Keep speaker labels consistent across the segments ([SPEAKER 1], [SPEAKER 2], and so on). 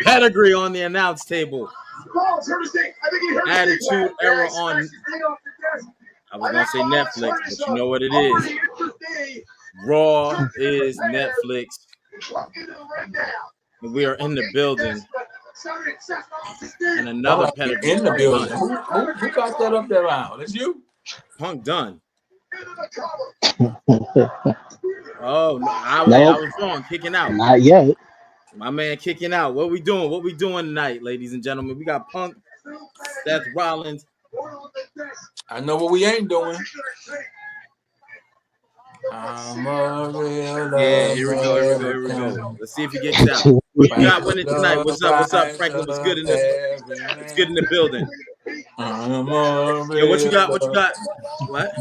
[SPEAKER 1] Pedigree on the announce table. Attitude Era on. I was gonna say Netflix, but you know what it is. Raw is Netflix. We are in the building. And another pedigree.
[SPEAKER 2] In the building. Who got that up there now? That's you?
[SPEAKER 1] Punk done. Oh no, I was wrong. Kicking out.
[SPEAKER 3] Not yet.
[SPEAKER 1] My man kicking out. What we doing? What we doing tonight, ladies and gentlemen? We got Punk, Seth Rollins.
[SPEAKER 2] I know what we ain't doing. I'm a real
[SPEAKER 1] yeah, here we go. Let's see if he gets out. What you got winning tonight? What's up, Franklin? What's good in this? What's good in the building? Yo, what you got? What?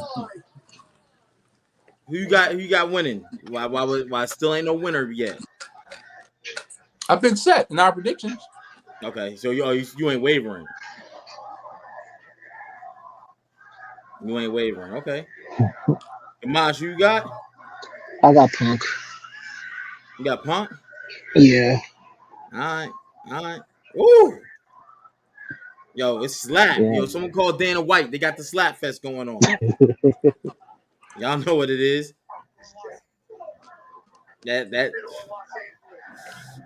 [SPEAKER 1] Who you got winning? Why still ain't no winner yet?
[SPEAKER 2] I've been set in our predictions.
[SPEAKER 1] Okay, so you ain't wavering. You ain't wavering. Okay. Amash, you got?
[SPEAKER 3] I got Punk.
[SPEAKER 1] You got Punk?
[SPEAKER 3] Yeah.
[SPEAKER 1] All right. Ooh. Yo, it's slap.
[SPEAKER 3] Yeah.
[SPEAKER 1] Yo, someone called Dana White. They got the slap fest going on. Y'all know what it is. That.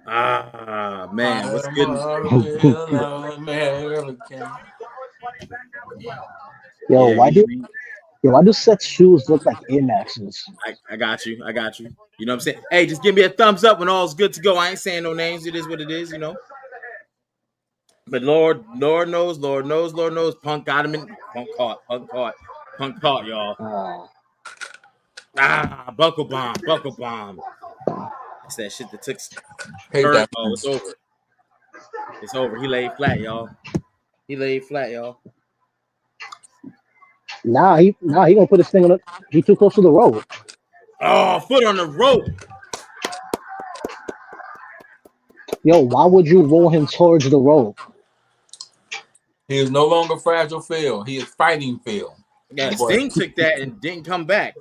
[SPEAKER 1] Ah, man, what's good?
[SPEAKER 3] Yo, why do Seth's shoes look like Air Maxes?
[SPEAKER 1] I got you. You know what I'm saying? Hey, just give me a thumbs up when all's good to go. I ain't saying no names. It is what it is, you know. But Lord knows. Punk got him in. Punk caught, y'all. Buckle bomb. That's that shit that took. Oh, it's over. He laid flat, y'all.
[SPEAKER 3] Nah, he gonna put his thing on it. He too close to the rope.
[SPEAKER 1] Oh, foot on the rope.
[SPEAKER 3] Yo, why would you roll him towards the rope?
[SPEAKER 2] He is no longer fragile Phil. He is fighting Phil.
[SPEAKER 1] Yeah, Sting took that and didn't come back.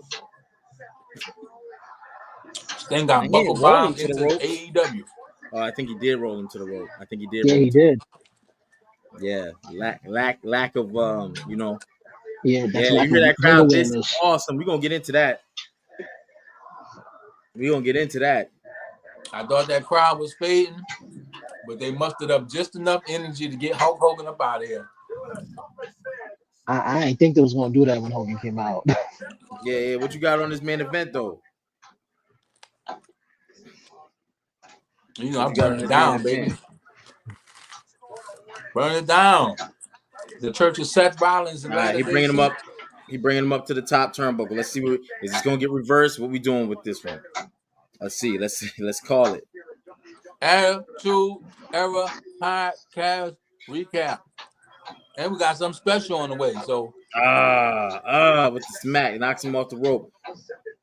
[SPEAKER 2] Sting got buckle bombed into AEW.
[SPEAKER 1] Oh, I think he did roll him to the rope.
[SPEAKER 3] Yeah, he did.
[SPEAKER 1] Yeah, lack of you know.
[SPEAKER 3] Yeah, that's
[SPEAKER 1] you hear that crowd? This is awesome. We're gonna get into that.
[SPEAKER 2] I thought that crowd was fading, but they mustered up just enough energy to get Hulk Hogan up out of here.
[SPEAKER 3] I didn't think they was gonna do that when Hogan came out.
[SPEAKER 1] Yeah. What you got on this main event though?
[SPEAKER 2] You know, I'm burning it down, baby. Burn it down. The Church of Seth Rollins.
[SPEAKER 1] All right, he bringing him up. He bringing him up to the top turnbuckle. Let's see what is this gonna get reversed. What we doing with this one? Let's see. Let's call it.
[SPEAKER 2] Attitude Era Podcast Recap. And we got something special on the way. So
[SPEAKER 1] with the smack, knocks him off the rope.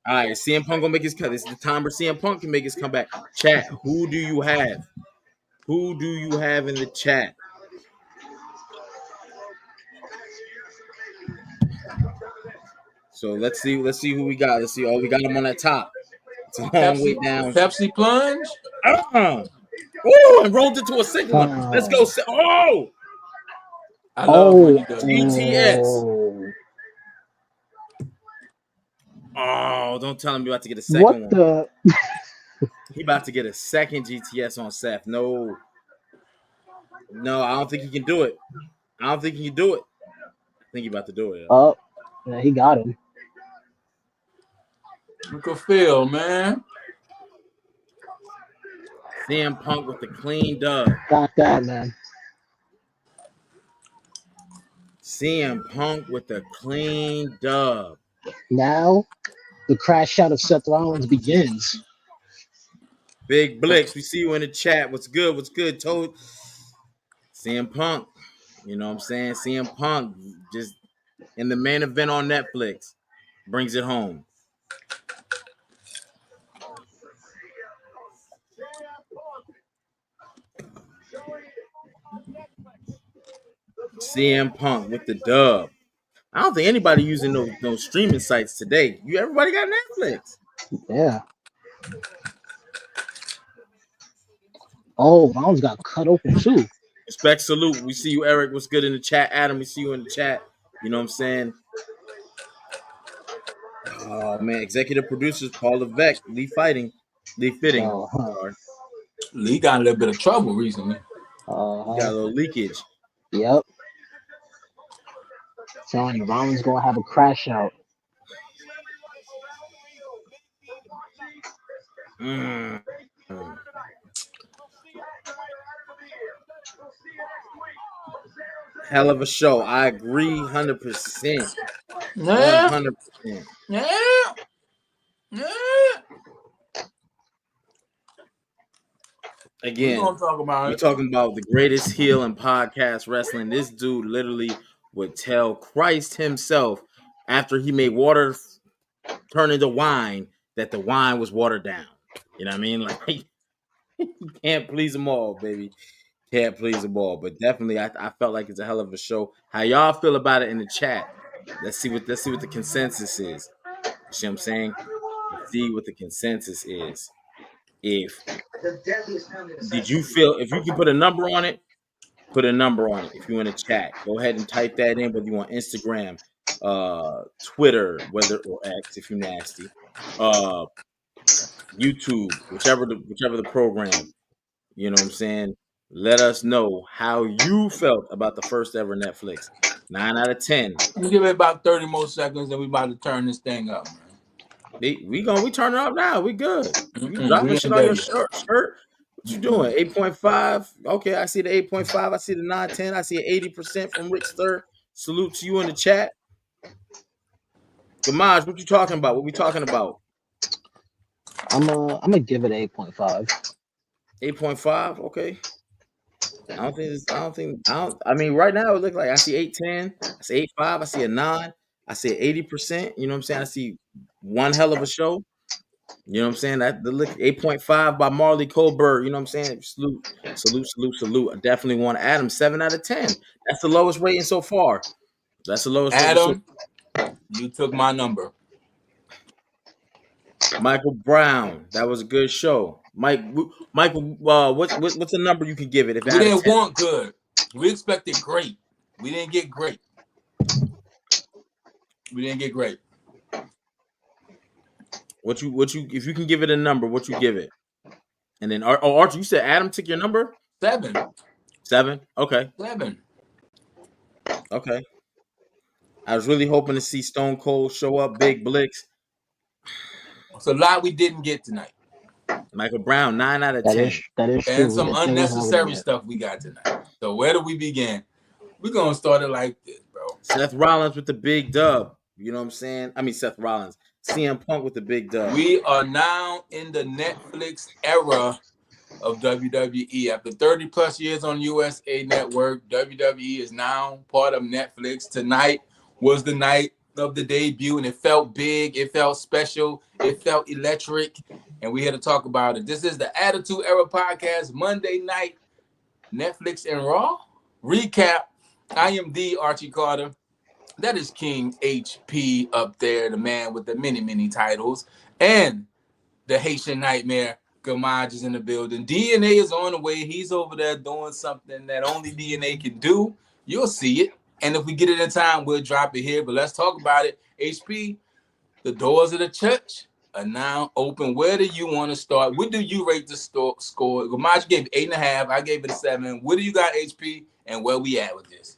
[SPEAKER 1] All right, CM Punk gonna make his cut. This is the time where CM Punk can make his comeback. Chat, who do you have? Who do you have in the chat? So let's see who we got. Let's see. Oh, we got him on that top. It's a long way down.
[SPEAKER 2] Pepsi plunge.
[SPEAKER 1] Oh, and rolled into a single one. Let's go. Oh.
[SPEAKER 2] I love when he does
[SPEAKER 1] GTS. Oh, don't tell him you're about to get a second one. He about to get a second GTS on Seth. No, I don't think he can do it. I think he about to do it.
[SPEAKER 3] Oh, yeah, he got him.
[SPEAKER 2] Look at Phil, man.
[SPEAKER 1] CM Punk with the clean dub.
[SPEAKER 3] Got that, man.
[SPEAKER 1] CM Punk with the clean dub.
[SPEAKER 3] Now, the crash shot of Seth Rollins begins.
[SPEAKER 1] Big Blix, we see you in the chat. What's good? Told CM Punk. You know what I'm saying? CM Punk just in the main event on Netflix brings it home. CM Punk with the dub. I don't think anybody using those streaming sites today. Everybody got Netflix.
[SPEAKER 3] Yeah. Oh, rounds got cut open too.
[SPEAKER 1] Respect, salute. We see you, Eric. What's good in the chat? Adam, we see you in the chat. You know what I'm saying? Oh man, executive producers Paul Levesque, Lee Fitting.
[SPEAKER 3] So,
[SPEAKER 1] Sorry,
[SPEAKER 2] Lee got a little bit of trouble recently.
[SPEAKER 1] you got a little leakage.
[SPEAKER 3] Yep. Telling you, Rollins gonna have a crash out.
[SPEAKER 1] Mm. Hell of a show. I agree, 100%.
[SPEAKER 2] Yeah,
[SPEAKER 1] 100%.
[SPEAKER 2] yeah, yeah. We're
[SPEAKER 1] Again,
[SPEAKER 2] gonna talk about
[SPEAKER 1] we
[SPEAKER 2] it.
[SPEAKER 1] talking about the greatest heel in podcast wrestling. This dude literally would tell Christ himself after he made water turn into wine that the wine was watered down. You know what I mean? Like, you can't please them all, baby. Can't please them all. But definitely, I felt like it's a hell of a show. How y'all feel about it in the chat? Let's see what the consensus is. You see what I'm saying? Let's see what the consensus is. If if you can put a number on it, put a number on it. If you in the chat, go ahead and type that in. Whether you want Instagram, Twitter, or X, if you nasty, uh, YouTube, whichever the program. You know what I'm saying? Let us know how you felt about the first ever Netflix. 9 out of 10.
[SPEAKER 2] We give it about 30 more seconds, and we about to turn this thing up, man.
[SPEAKER 1] We turn it up now. We good. You dropping
[SPEAKER 2] We
[SPEAKER 1] shit
[SPEAKER 2] ain't
[SPEAKER 1] on
[SPEAKER 2] there
[SPEAKER 1] your
[SPEAKER 2] yet.
[SPEAKER 1] shirt? What you doing? 8.5. Okay, I see the 8.5. I see the 910. I see 80% from Rick Stir. Salute to you in the chat. Gamaj, what you talking about? What we talking about?
[SPEAKER 3] I'm gonna give it 8.5.
[SPEAKER 1] 8.5. Okay. I mean, right now it looks like I see 810. I see 8.5. I see a 9. I see 80%. You know what I'm saying? I see one hell of a show. You know what I'm saying? That the look 8.5 by Marley Colbert. You know what I'm saying? Salute. I definitely want to add him 7 out of 10. That's the lowest rating so far. That's the lowest rating. So
[SPEAKER 2] Adam, you took my number.
[SPEAKER 1] Michael Brown, that was a good show. Michael, what's the number you can give it if
[SPEAKER 2] We
[SPEAKER 1] out of
[SPEAKER 2] didn't
[SPEAKER 1] 10?
[SPEAKER 2] want good. We expected great. We didn't get great.
[SPEAKER 1] What you if you can give it a number, what you give it? And then Archie, you said Adam took your number?
[SPEAKER 2] 7.
[SPEAKER 1] 7? Okay.
[SPEAKER 2] 7.
[SPEAKER 1] Okay. I was really hoping to see Stone Cold show up, Big Blix.
[SPEAKER 2] It's a lot we didn't get tonight.
[SPEAKER 1] Michael Brown, 9 out of
[SPEAKER 3] That
[SPEAKER 1] 10.
[SPEAKER 3] is true.
[SPEAKER 2] And some
[SPEAKER 3] There was
[SPEAKER 2] unnecessary stuff we got tonight. So where do we begin? We're going to start it like this, bro.
[SPEAKER 1] Seth Rollins with the big dub. You know what I'm saying? I mean, Seth Rollins. CM Punk with the big dub.
[SPEAKER 2] We are now in the Netflix era of WWE. After 30 plus years on USA Network, WWE is now part of Netflix. Tonight was the night of the debut, and it felt big, it felt special, it felt electric, and we're here to talk about it. This is the Attitude Era Podcast, Monday night, Netflix and Raw recap. I am the Archie Carter. That is King HP up there, the man with the many titles, and the Haitian Nightmare. Gamaj is in the building. DNA is on the way. He's over there doing something that only DNA can do. You'll see it. And if we get it in time, we'll drop it here. But let's talk about it. HP, the doors of the church are now open. Where do you want to start? What do you rate the score? Gamaj gave it 8.5. I gave it a 7. What do you got, HP? And where we at with this?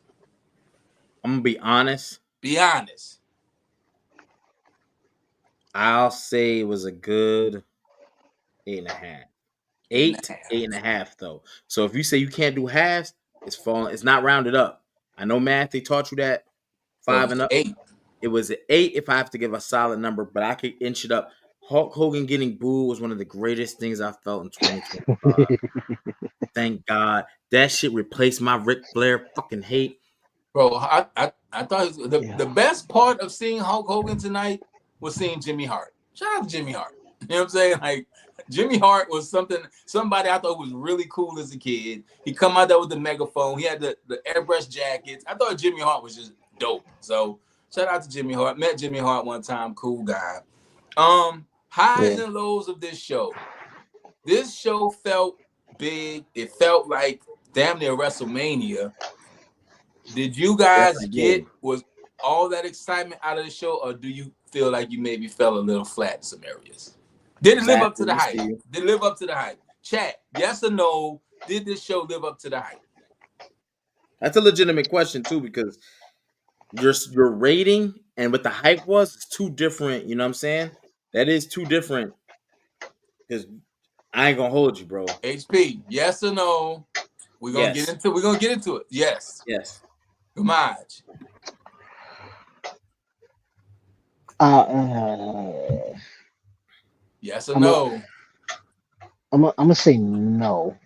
[SPEAKER 1] I'm gonna be honest.
[SPEAKER 2] Be honest.
[SPEAKER 1] I'll say it was a good 8.5. 8.5 though. So if you say you can't do halves, it's falling. It's not rounded up. I know math. They taught you that 5 and up.
[SPEAKER 2] 8.
[SPEAKER 1] It was an 8 if I have to give a solid number, but I could inch it up. Hulk Hogan getting booed was one of the greatest things I felt in 2025. Thank God that shit replaced my Ric Flair fucking hate.
[SPEAKER 2] Bro, I thought the best part of seeing Hulk Hogan tonight was seeing Jimmy Hart. Shout out to Jimmy Hart. You know what I'm saying? Like, Jimmy Hart was somebody I thought was really cool as a kid. He come out there with the megaphone. He had the airbrush jackets. I thought Jimmy Hart was just dope. So shout out to Jimmy Hart. Met Jimmy Hart one time. Cool guy. Highs and lows of this show. This show felt big. It felt like damn near WrestleMania. Did you guys was all that excitement out of the show, or do you feel like you maybe fell a little flat in some areas? Did it live up to the hype? Did it live up to the hype? Chat, yes or no? Did this show live up to the hype?
[SPEAKER 1] That's a legitimate question too, because your rating and what the hype was is two different. You know what I'm saying? That is two different. Because I ain't gonna hold you, bro.
[SPEAKER 2] HP, yes or no? We're gonna get into it. Yes.
[SPEAKER 1] Yes.
[SPEAKER 2] Gamaj. Yes or no?
[SPEAKER 3] I'm gonna say no.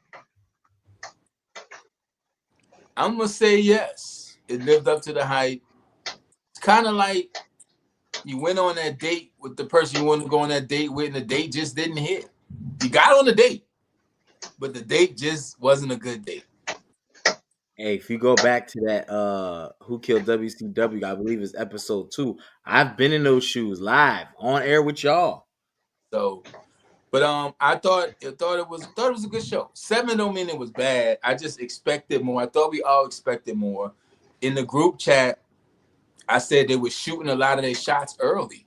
[SPEAKER 2] I'm gonna say yes. It lived up to the hype. It's kind of like you went on that date with the person you wanted to go on that date with, and the date just didn't hit. You got on the date, but the date just wasn't a good date.
[SPEAKER 1] Hey, if you go back to that Who Killed WCW, I believe it's episode 2. I've been in those shoes live on air with y'all.
[SPEAKER 2] So, but I thought it was a good show. 7 don't mean it was bad. I just expected more. I thought we all expected more. In the group chat, I said they were shooting a lot of their shots early.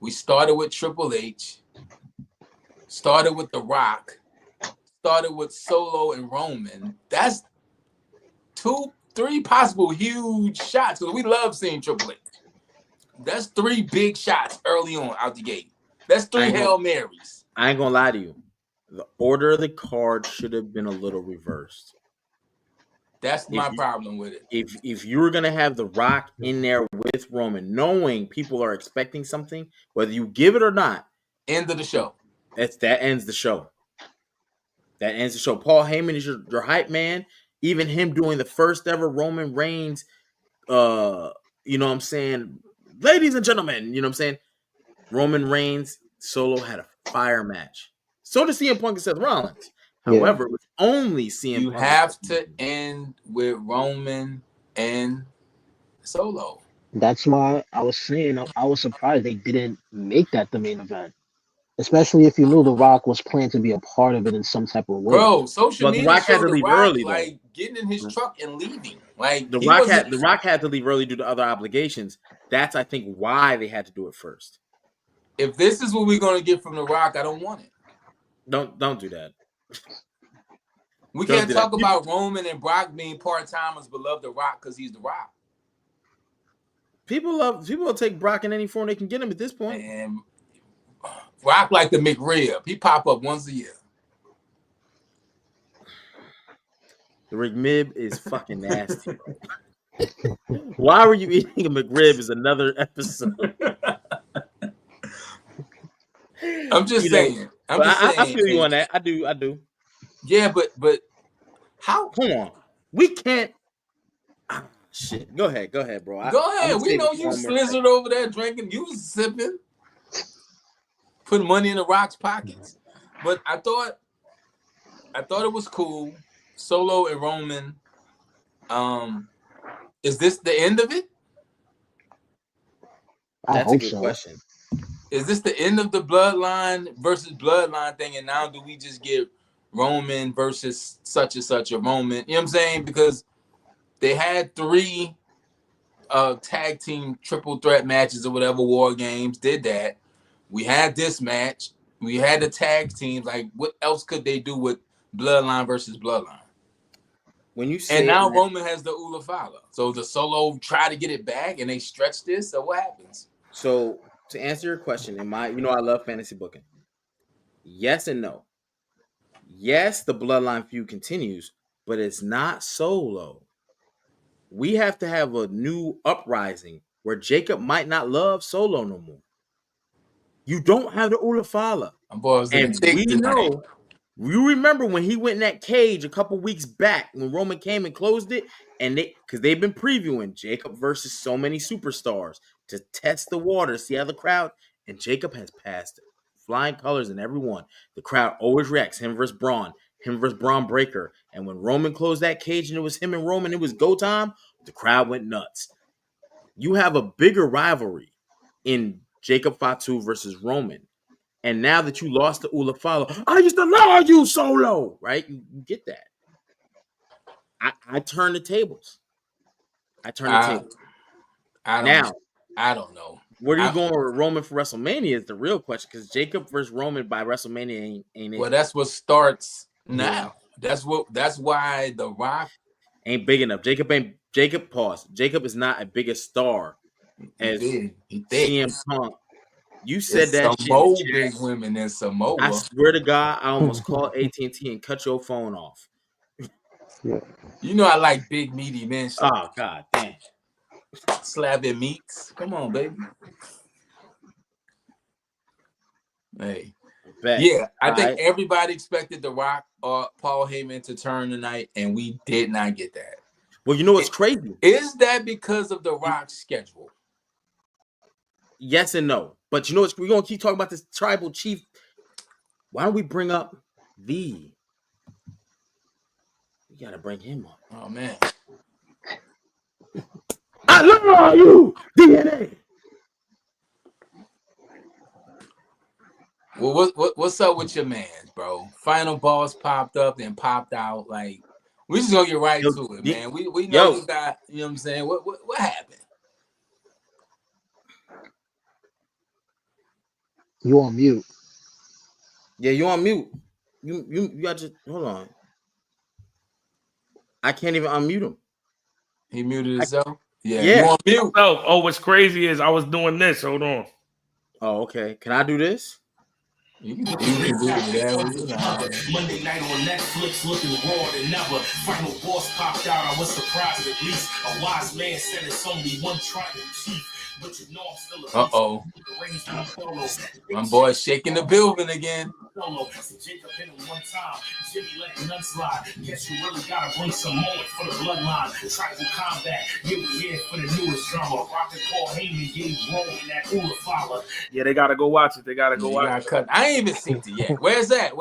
[SPEAKER 2] We started with Triple H, started with The Rock, started with Solo and Roman. That's 2-3 possible huge shots, because we love seeing Triple H. That's 3 big shots early on out the gate. That's 3 Hail Marys.
[SPEAKER 1] I ain't gonna lie to you. The order of the card should have been a little reversed.
[SPEAKER 2] That's my problem with it.
[SPEAKER 1] If you were gonna have The Rock in there with Roman, knowing people are expecting something, whether you give it or not,
[SPEAKER 2] end of the show.
[SPEAKER 1] That ends the show. That ends the show. Paul Heyman is your hype man. Even him doing the first ever Roman Reigns, you know what I'm saying? Ladies and gentlemen, you know what I'm saying? Roman Reigns Solo had a fire match. So did CM Punk and Seth Rollins. However, it was only CM Punk.
[SPEAKER 2] You have to end with Roman and Solo.
[SPEAKER 3] That's why I was saying I was surprised they didn't make that the main event. Especially if you knew The Rock was planned to be a part of it in some type of way.
[SPEAKER 2] Bro, social media
[SPEAKER 1] The Rock had to leave early,
[SPEAKER 2] like getting in his truck and leaving. Like
[SPEAKER 1] The Rock had to leave early due to other obligations. That's, I think, why they had to do it first.
[SPEAKER 2] If this is what we're gonna get from The Rock, I don't want it.
[SPEAKER 1] Don't do that.
[SPEAKER 2] We can't talk about Roman and Brock being part-timers but love The Rock because he's The Rock.
[SPEAKER 1] People will take Brock in any form they can get him at this point.
[SPEAKER 2] And Rock like the McRib. He pop up once a year.
[SPEAKER 1] The McRib is fucking nasty, bro. Why were you eating a McRib is another episode.
[SPEAKER 2] I'm just saying.
[SPEAKER 1] I feel you on that. I do.
[SPEAKER 2] Yeah, but how?
[SPEAKER 1] Come on. We can't. Shit. Go ahead, bro.
[SPEAKER 2] Go ahead. We know you slizzard over there drinking. You was sipping. Putting money in The Rock's pockets. But I thought it was cool. Solo and Roman. Is this the end of it?
[SPEAKER 1] That's a good question.
[SPEAKER 2] Is this the end of the bloodline versus bloodline thing? And now do we just get Roman versus such and such a Roman? You know what I'm saying? Because they had 3 tag team triple threat matches or whatever, War Games, did that. We had this match. We had the tag teams. Like, what else could they do with bloodline versus bloodline?
[SPEAKER 1] When you say,
[SPEAKER 2] and now Roman has the Ula Fala. So the Solo try to get it back and they stretch this. So what happens?
[SPEAKER 1] So to answer your question, I love fantasy booking. Yes and no. Yes, the bloodline feud continues, but it's not Solo. We have to have a new uprising where Jacob might not love Solo no more. You don't have the Ula Fala. And we know. You remember when he went in that cage a couple weeks back when Roman came and closed it, and because they've been previewing Jacob versus so many superstars to test the water, see how the crowd, and Jacob has passed flying colors in every one. The crowd always reacts, him versus Braun Breaker. And when Roman closed that cage and it was him and Roman, it was go time, the crowd went nuts. You have a bigger rivalry in Jacob Fatu versus Roman. And now that you lost the Ulafala, I used to love you, Solo. Right? You get that. I turn the tables. I don't
[SPEAKER 2] know.
[SPEAKER 1] Where are you going with Roman for WrestleMania is the real question, because Jacob versus Roman by WrestleMania ain't it.
[SPEAKER 2] Well, that's what starts now. That's why The Rock
[SPEAKER 1] ain't big enough. Jacob is not a bigger star as CM Punk. You said that
[SPEAKER 2] some
[SPEAKER 1] shit.
[SPEAKER 2] more big women in Samoa.
[SPEAKER 1] I swear to God, I almost called AT&T and cut your phone off.
[SPEAKER 3] Yeah.
[SPEAKER 2] You know I like big meaty men.
[SPEAKER 1] Oh God damn.
[SPEAKER 2] Slapping meats. Come on, baby. Hey. Yeah, I think everybody expected The Rock or Paul Heyman to turn tonight, and we did not get that.
[SPEAKER 1] Well, you know what's crazy?
[SPEAKER 2] Is that because of The Rock's schedule?
[SPEAKER 1] Yes and no. But you know what? We're going to keep talking about this tribal chief. Why don't we bring up V? We got to bring him up.
[SPEAKER 2] Oh, man.
[SPEAKER 1] I love you, DNA.
[SPEAKER 2] Well, what's up with your man, bro? Final boss popped up and popped out. Like, we just gonna get right to it, man. We know you got, you know what I'm saying? What happened?
[SPEAKER 3] You on mute.
[SPEAKER 1] Yeah, you on mute. You got to hold on. I can't even unmute him.
[SPEAKER 2] He muted himself?
[SPEAKER 1] Yeah.
[SPEAKER 2] You on mute.
[SPEAKER 4] Oh, what's crazy is I was doing this. Hold on.
[SPEAKER 1] Oh, okay. Can I do this?
[SPEAKER 2] You can do whatever you like.
[SPEAKER 5] Monday night on Netflix, looking raw than never. Final boss popped out. I was surprised at least. A wise man said it's only one tribal chief. But you know I'm still a
[SPEAKER 2] uh-oh. My boy's shaking the building again.
[SPEAKER 5] Jacob hit him one time. Jimmy let none slide. Guess you really gotta bring some more for the bloodline. Tribal combat. Yeah, we here for the newest drama. Rock and Paul Heyman gave Roman that Ulafala.
[SPEAKER 4] Yeah, they gotta go watch it. They gotta go watch it.
[SPEAKER 2] I ain't even seen it yet. Where's that?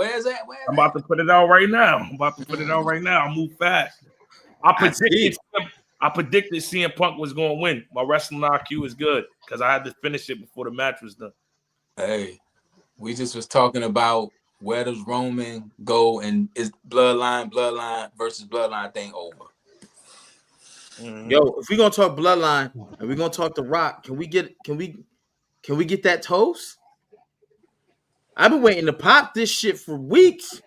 [SPEAKER 4] I'm about to put it out right now. I'll move fast. I predicted CM Punk was going to win. My wrestling IQ is good because I had to finish it before the match was done.
[SPEAKER 2] Hey, we just was talking about where does Roman go, and is bloodline versus bloodline thing over?
[SPEAKER 1] Mm-hmm. Yo, if we're gonna talk bloodline and we're gonna talk The Rock, can we get that toast? I've been waiting to pop this shit for weeks.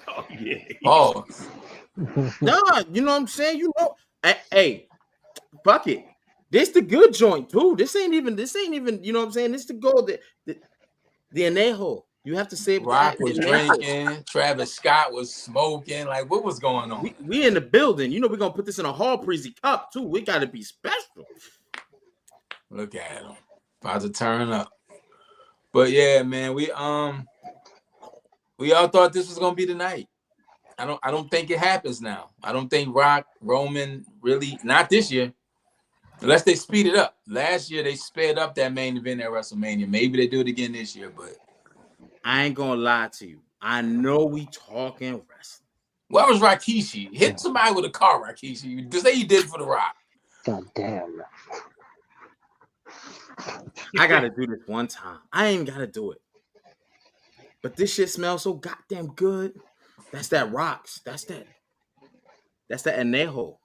[SPEAKER 4] Oh yeah.
[SPEAKER 2] Oh.
[SPEAKER 1] Nah, you know what I'm saying? You know, hey, fuck it. This the good joint too. This ain't even. You know what I'm saying? This the gold. The anejo. You have to say
[SPEAKER 2] Rock was drinking. Travis Scott was smoking. Like, what was going on?
[SPEAKER 1] We in the building. You know, we're gonna put this in a Hall Breezy cup too. We gotta be special.
[SPEAKER 2] Look at him, about to turn up. But yeah, man, we all thought this was gonna be the night. I don't think it happens now. I don't think Roman really, not this year, unless they speed it up. Last year they sped up that main event at WrestleMania. Maybe they do it again this year, but
[SPEAKER 1] I ain't gonna lie to you. I know we talking wrestling.
[SPEAKER 2] Where was Rikishi? Hit somebody with a car, Rikishi. Just say you did it for The Rock.
[SPEAKER 3] God damn.
[SPEAKER 1] I gotta do this one time. I ain't gotta do it. But this shit smells so goddamn good. That's that rocks. That's that anejo.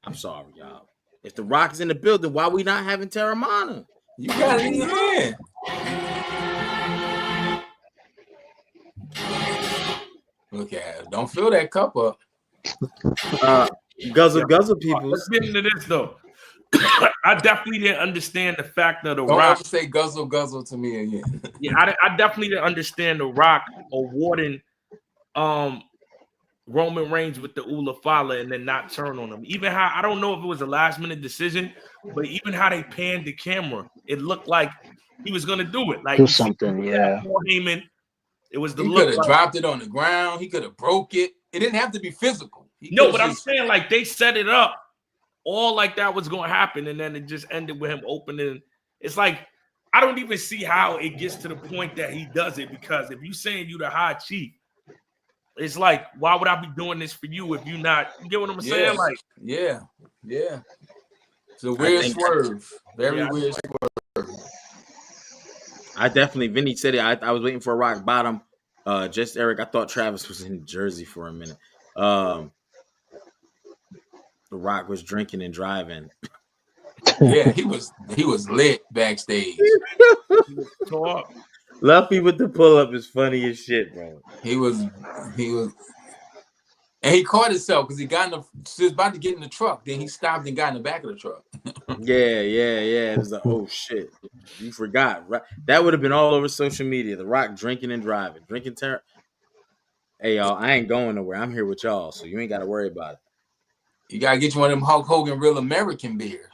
[SPEAKER 1] I'm sorry, y'all. If The Rock is in the building, why we not having Terramana?
[SPEAKER 2] You got it in your hand. Look at it. Don't fill that cup up.
[SPEAKER 1] Guzzle, people.
[SPEAKER 4] Let's get into this though. I definitely didn't understand the fact of The
[SPEAKER 2] Don't
[SPEAKER 4] Rock.
[SPEAKER 2] ever say guzzle to me again.
[SPEAKER 4] Yeah, I definitely didn't understand The Rock awarding Roman Reigns with the Ulafala and then not turn on him. Even how, I don't know if it was a last minute decision, but even how they panned the camera, it looked like he was gonna do it. Like
[SPEAKER 3] do something, yeah.
[SPEAKER 4] Heyman, it was the
[SPEAKER 2] he
[SPEAKER 4] look.
[SPEAKER 2] Could have dropped it on the ground. He could have broke it. It didn't have to be physical.
[SPEAKER 4] No, but I'm saying like they set it up all like that was going to happen, and then it just ended with him opening. It's like I don't even see how it gets to the point that he does it, because if you saying you the high chief, it's like, why would I be doing this for you if you not? You get what I'm saying? Like,
[SPEAKER 2] yeah. It's a weird swerve. Very weird swerve.
[SPEAKER 1] I definitely. Vinny said it. I was waiting for a rock bottom. Just Eric. I thought Travis was in Jersey for a minute. The Rock was drinking and driving.
[SPEAKER 2] Yeah, he was lit backstage.
[SPEAKER 4] Talk.
[SPEAKER 1] Luffy with the pull up is funny as shit, bro.
[SPEAKER 2] He was, and he caught himself because he was about to get in the truck. Then he stopped and got in the back of the truck.
[SPEAKER 1] Yeah. It was like, oh shit, you forgot. That would have been all over social media. The Rock drinking and driving, drinking. Hey y'all, I ain't going nowhere. I'm here with y'all, so you ain't got to worry about it.
[SPEAKER 2] You gotta get you one of them Hulk Hogan Real American beers.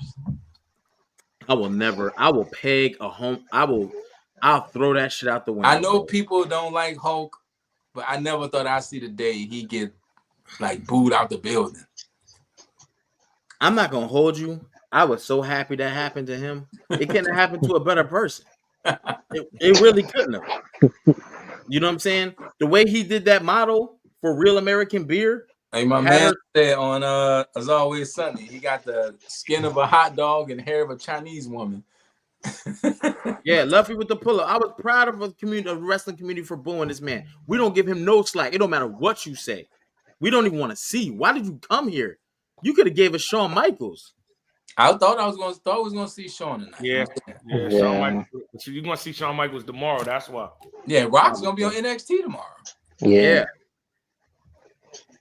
[SPEAKER 1] I will peg a home. I'll throw that shit out the window.
[SPEAKER 2] I know people don't like Hulk, but I never thought I'd see the day he get like booed out the building.
[SPEAKER 1] I'm not gonna hold you. I was so happy that happened to him. It couldn't have happened to a better person. It really couldn't have. You know what I'm saying? The way he did that model for Real American Beer.
[SPEAKER 2] Hey, my man said on As Always Sunny, he got the skin of a hot dog and hair of a Chinese woman.
[SPEAKER 1] Yeah, Luffy with the pull-up. I was proud of the wrestling community for booing this man. We don't give him no slack. It don't matter what you say. We don't even want to see. Why did you come here? You could have gave us Shawn Michaels.
[SPEAKER 2] I thought I was gonna see Shawn tonight.
[SPEAKER 4] Yeah. Shawn Michaels. You're gonna see Shawn Michaels tomorrow. That's why.
[SPEAKER 2] Yeah, Rock's gonna be on NXT tomorrow.
[SPEAKER 3] Yeah.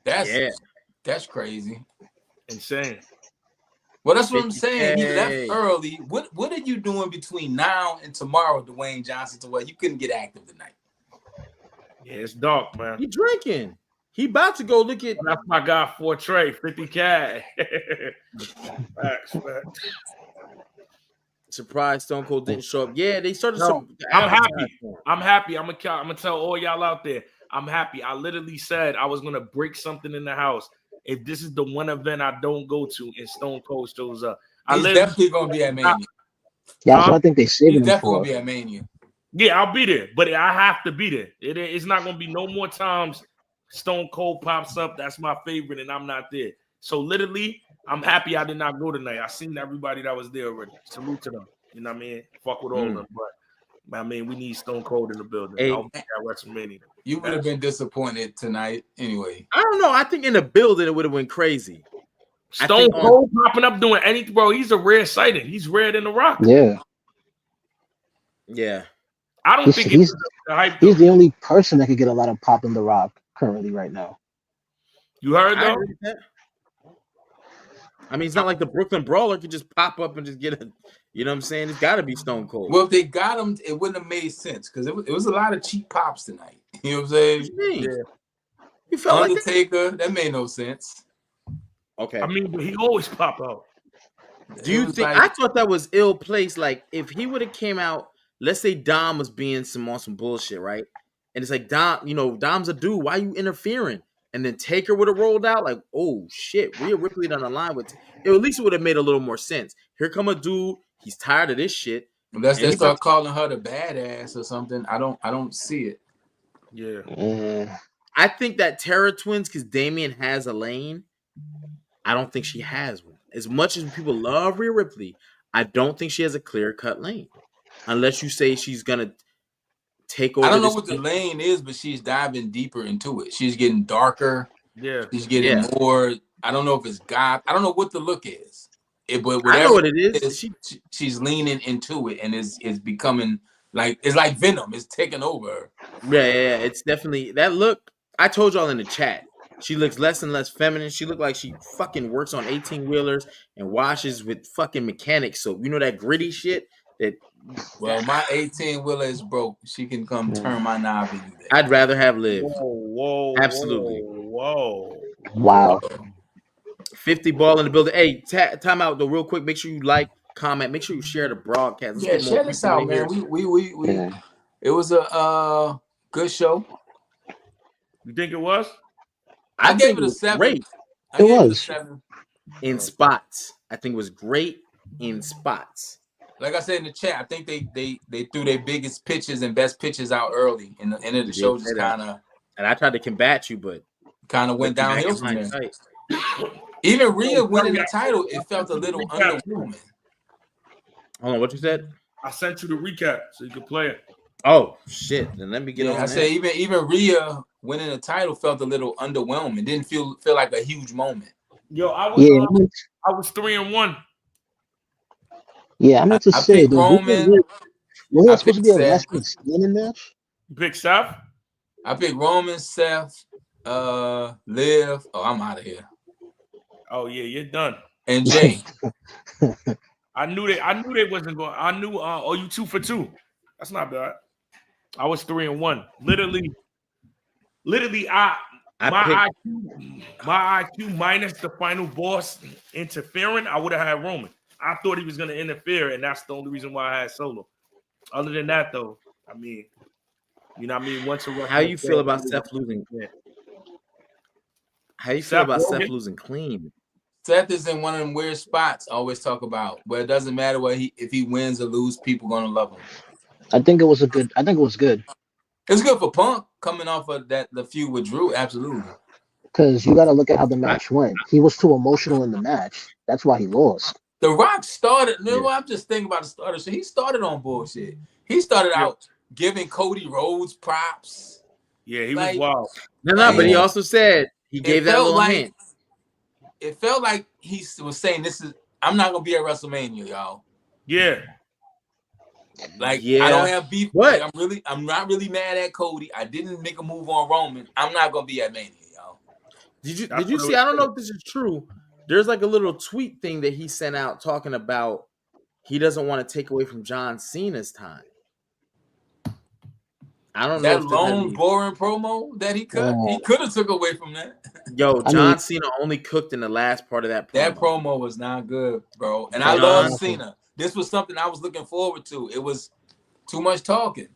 [SPEAKER 2] That's crazy.
[SPEAKER 4] Insane.
[SPEAKER 2] Well, that's what I'm saying. He left early. What are you doing between now and tomorrow, Dwayne Johnson, to where you couldn't get active tonight?
[SPEAKER 4] Yeah, it's dark, man.
[SPEAKER 1] He drinking. He about to go look at.
[SPEAKER 4] That's my guy for Trey, 50K. Facts.
[SPEAKER 1] Surprise, Stone Cold didn't show up. Yeah, they started.
[SPEAKER 4] I'm happy. I'm happy. I'm gonna tell all y'all out there. I'm happy. I literally said I was gonna break something in the house if this is the one event I don't go to and Stone Cold shows up.
[SPEAKER 2] He's definitely gonna be at Mania.
[SPEAKER 3] Yeah, so I think they saved him.
[SPEAKER 2] He's definitely gonna be at Mania.
[SPEAKER 4] Yeah, I'll be there, but I have to be there. It's not gonna be no more times Stone Cold pops up. That's my favorite, and I'm not there. So literally, I'm happy I did not go tonight. I seen everybody that was there already. Salute to them. You know what I mean? Fuck with all of them, but I mean, we need Stone Cold in the building.
[SPEAKER 1] Hey,
[SPEAKER 4] I'll be at WrestleMania.
[SPEAKER 2] You would have been disappointed tonight anyway.
[SPEAKER 1] I don't know. I think in the building it would have went crazy.
[SPEAKER 4] Stone Cold popping up doing anything, bro. He's a rare sighting. He's rare than The Rock.
[SPEAKER 3] Yeah.
[SPEAKER 1] Yeah.
[SPEAKER 4] I don't think
[SPEAKER 3] he's the only person that could get a lot of pop in The Rock currently right now.
[SPEAKER 4] You heard though?
[SPEAKER 1] I mean, it's not like the Brooklyn Brawler could just pop up and just get a, you know what I'm saying? It's got to be Stone Cold.
[SPEAKER 2] Well, if they got him, it wouldn't have made sense because it was a lot of cheap pops tonight. You know what I'm saying?
[SPEAKER 1] What you mean?
[SPEAKER 2] Yeah.
[SPEAKER 1] You felt
[SPEAKER 2] Undertaker,
[SPEAKER 1] like
[SPEAKER 2] that made no sense.
[SPEAKER 1] Okay.
[SPEAKER 4] I mean, but he always pop out.
[SPEAKER 1] Do you think? I thought that was ill placed. Like, if he would have came out, let's say Dom was being on some bullshit, right? And it's like, Dom, you know, Dom's a dude. Why you interfering? And then Taker would have rolled out like, oh shit, Rhea Ripley done a line with. At least it would have made a little more sense. Here come a dude. He's tired of this shit.
[SPEAKER 2] Unless they start calling her the badass or something. I don't see it.
[SPEAKER 4] Yeah.
[SPEAKER 1] I think that Terra Twins, because Damian has a lane. I don't think she has one. As much as people love Rhea Ripley, I don't think she has a clear-cut lane. Unless you say she's gonna take over.
[SPEAKER 2] I don't know what the lane is, but she's diving deeper into it. She's getting darker.
[SPEAKER 4] Yeah.
[SPEAKER 2] She's getting more. I don't know if it's God. I don't know what the look is. But
[SPEAKER 1] I know what it is.
[SPEAKER 2] She's leaning into it and is becoming it's like Venom. It's taking over.
[SPEAKER 1] Yeah. It's definitely that look. I told y'all in the chat. She looks less and less feminine. She looked like she fucking works on 18-wheelers and washes with fucking mechanics. So you know that gritty shit that.
[SPEAKER 2] Well, my 18-wheeler is broke. She can come turn my knob any day.
[SPEAKER 1] I'd rather have lived.
[SPEAKER 4] Whoa.
[SPEAKER 1] Absolutely.
[SPEAKER 4] Whoa.
[SPEAKER 3] Wow.
[SPEAKER 1] 50 ball in the building. Hey, time out though, real quick. Make sure you like, comment. Make sure you share the broadcast.
[SPEAKER 2] Let's share this out, man. We It was a good show.
[SPEAKER 4] You think it was?
[SPEAKER 2] I gave it a 7.
[SPEAKER 1] Great.
[SPEAKER 3] It was
[SPEAKER 2] 7
[SPEAKER 1] in spots. I think it was great in spots.
[SPEAKER 2] Like I said in the chat, I think they threw their biggest pitches and best pitches out early, and the end of the show just kind of.
[SPEAKER 1] And I tried to combat you, but
[SPEAKER 2] kind of went downhill from there. Even Rhea winning the title, it felt a little underwhelming.
[SPEAKER 1] Hold on, what you said?
[SPEAKER 4] I sent you the recap so you can play it.
[SPEAKER 1] Oh shit! Then let me get on.
[SPEAKER 2] I say even Rhea winning the title felt a little underwhelming. Didn't feel like a huge moment.
[SPEAKER 4] Yo, I
[SPEAKER 3] Yeah,
[SPEAKER 4] was 3-1.
[SPEAKER 3] yeah, I meant to
[SPEAKER 2] I
[SPEAKER 3] say
[SPEAKER 2] picked
[SPEAKER 3] though,
[SPEAKER 2] Roman.
[SPEAKER 3] was
[SPEAKER 2] I
[SPEAKER 3] it supposed to
[SPEAKER 2] picked
[SPEAKER 3] be a
[SPEAKER 2] Seth.
[SPEAKER 3] wrestling stealing match?
[SPEAKER 4] You pick Seth?
[SPEAKER 2] I picked Roman, Seth, Liv. Oh, I'm out of here.
[SPEAKER 4] Oh yeah, you're done.
[SPEAKER 2] And Jay.
[SPEAKER 4] I knew they wasn't going. I knew. Oh, you 2 for 2. That's not bad. I was 3-1. Literally, my IQ minus the final boss interfering, I would have had Roman. I thought he was going to interfere, and that's the only reason why I had Solo. Other than that, though, I mean, you know what I mean? Once a
[SPEAKER 1] How you feel about Seth losing?
[SPEAKER 4] Yeah.
[SPEAKER 1] How you feel about Seth losing clean?
[SPEAKER 2] Seth is in one of them weird spots I always talk about, where it doesn't matter if he wins or loses, people gonna love him.
[SPEAKER 3] I think it was good.
[SPEAKER 2] It's good for Punk coming off of the feud with Drew, absolutely.
[SPEAKER 3] Because you got to look at how the match went. He was too emotional in the match. That's why he lost.
[SPEAKER 2] The Rock started. You know what? I'm just thinking about the starter. So he started on bullshit. He started out giving Cody Rhodes props.
[SPEAKER 4] Yeah, he was wild.
[SPEAKER 1] No, but he also said he gave that little hint.
[SPEAKER 2] It felt like he was saying, I'm not gonna be at WrestleMania, y'all.
[SPEAKER 4] Yeah.
[SPEAKER 2] I don't have beef. Like, I'm not really mad at Cody. I didn't make a move on Roman. I'm not gonna be at Mania, y'all.
[SPEAKER 1] Did you see? I don't know if this is true. There's like a little tweet thing that he sent out talking about he doesn't want to take away from John Cena's time. I don't know
[SPEAKER 2] that long, boring promo that he cut. He could have took away from that.
[SPEAKER 1] Yo, John Cena only cooked in the last part of that promo.
[SPEAKER 2] That promo was not good, bro. And I love Cena. This was something I was looking forward to. It was too much talking.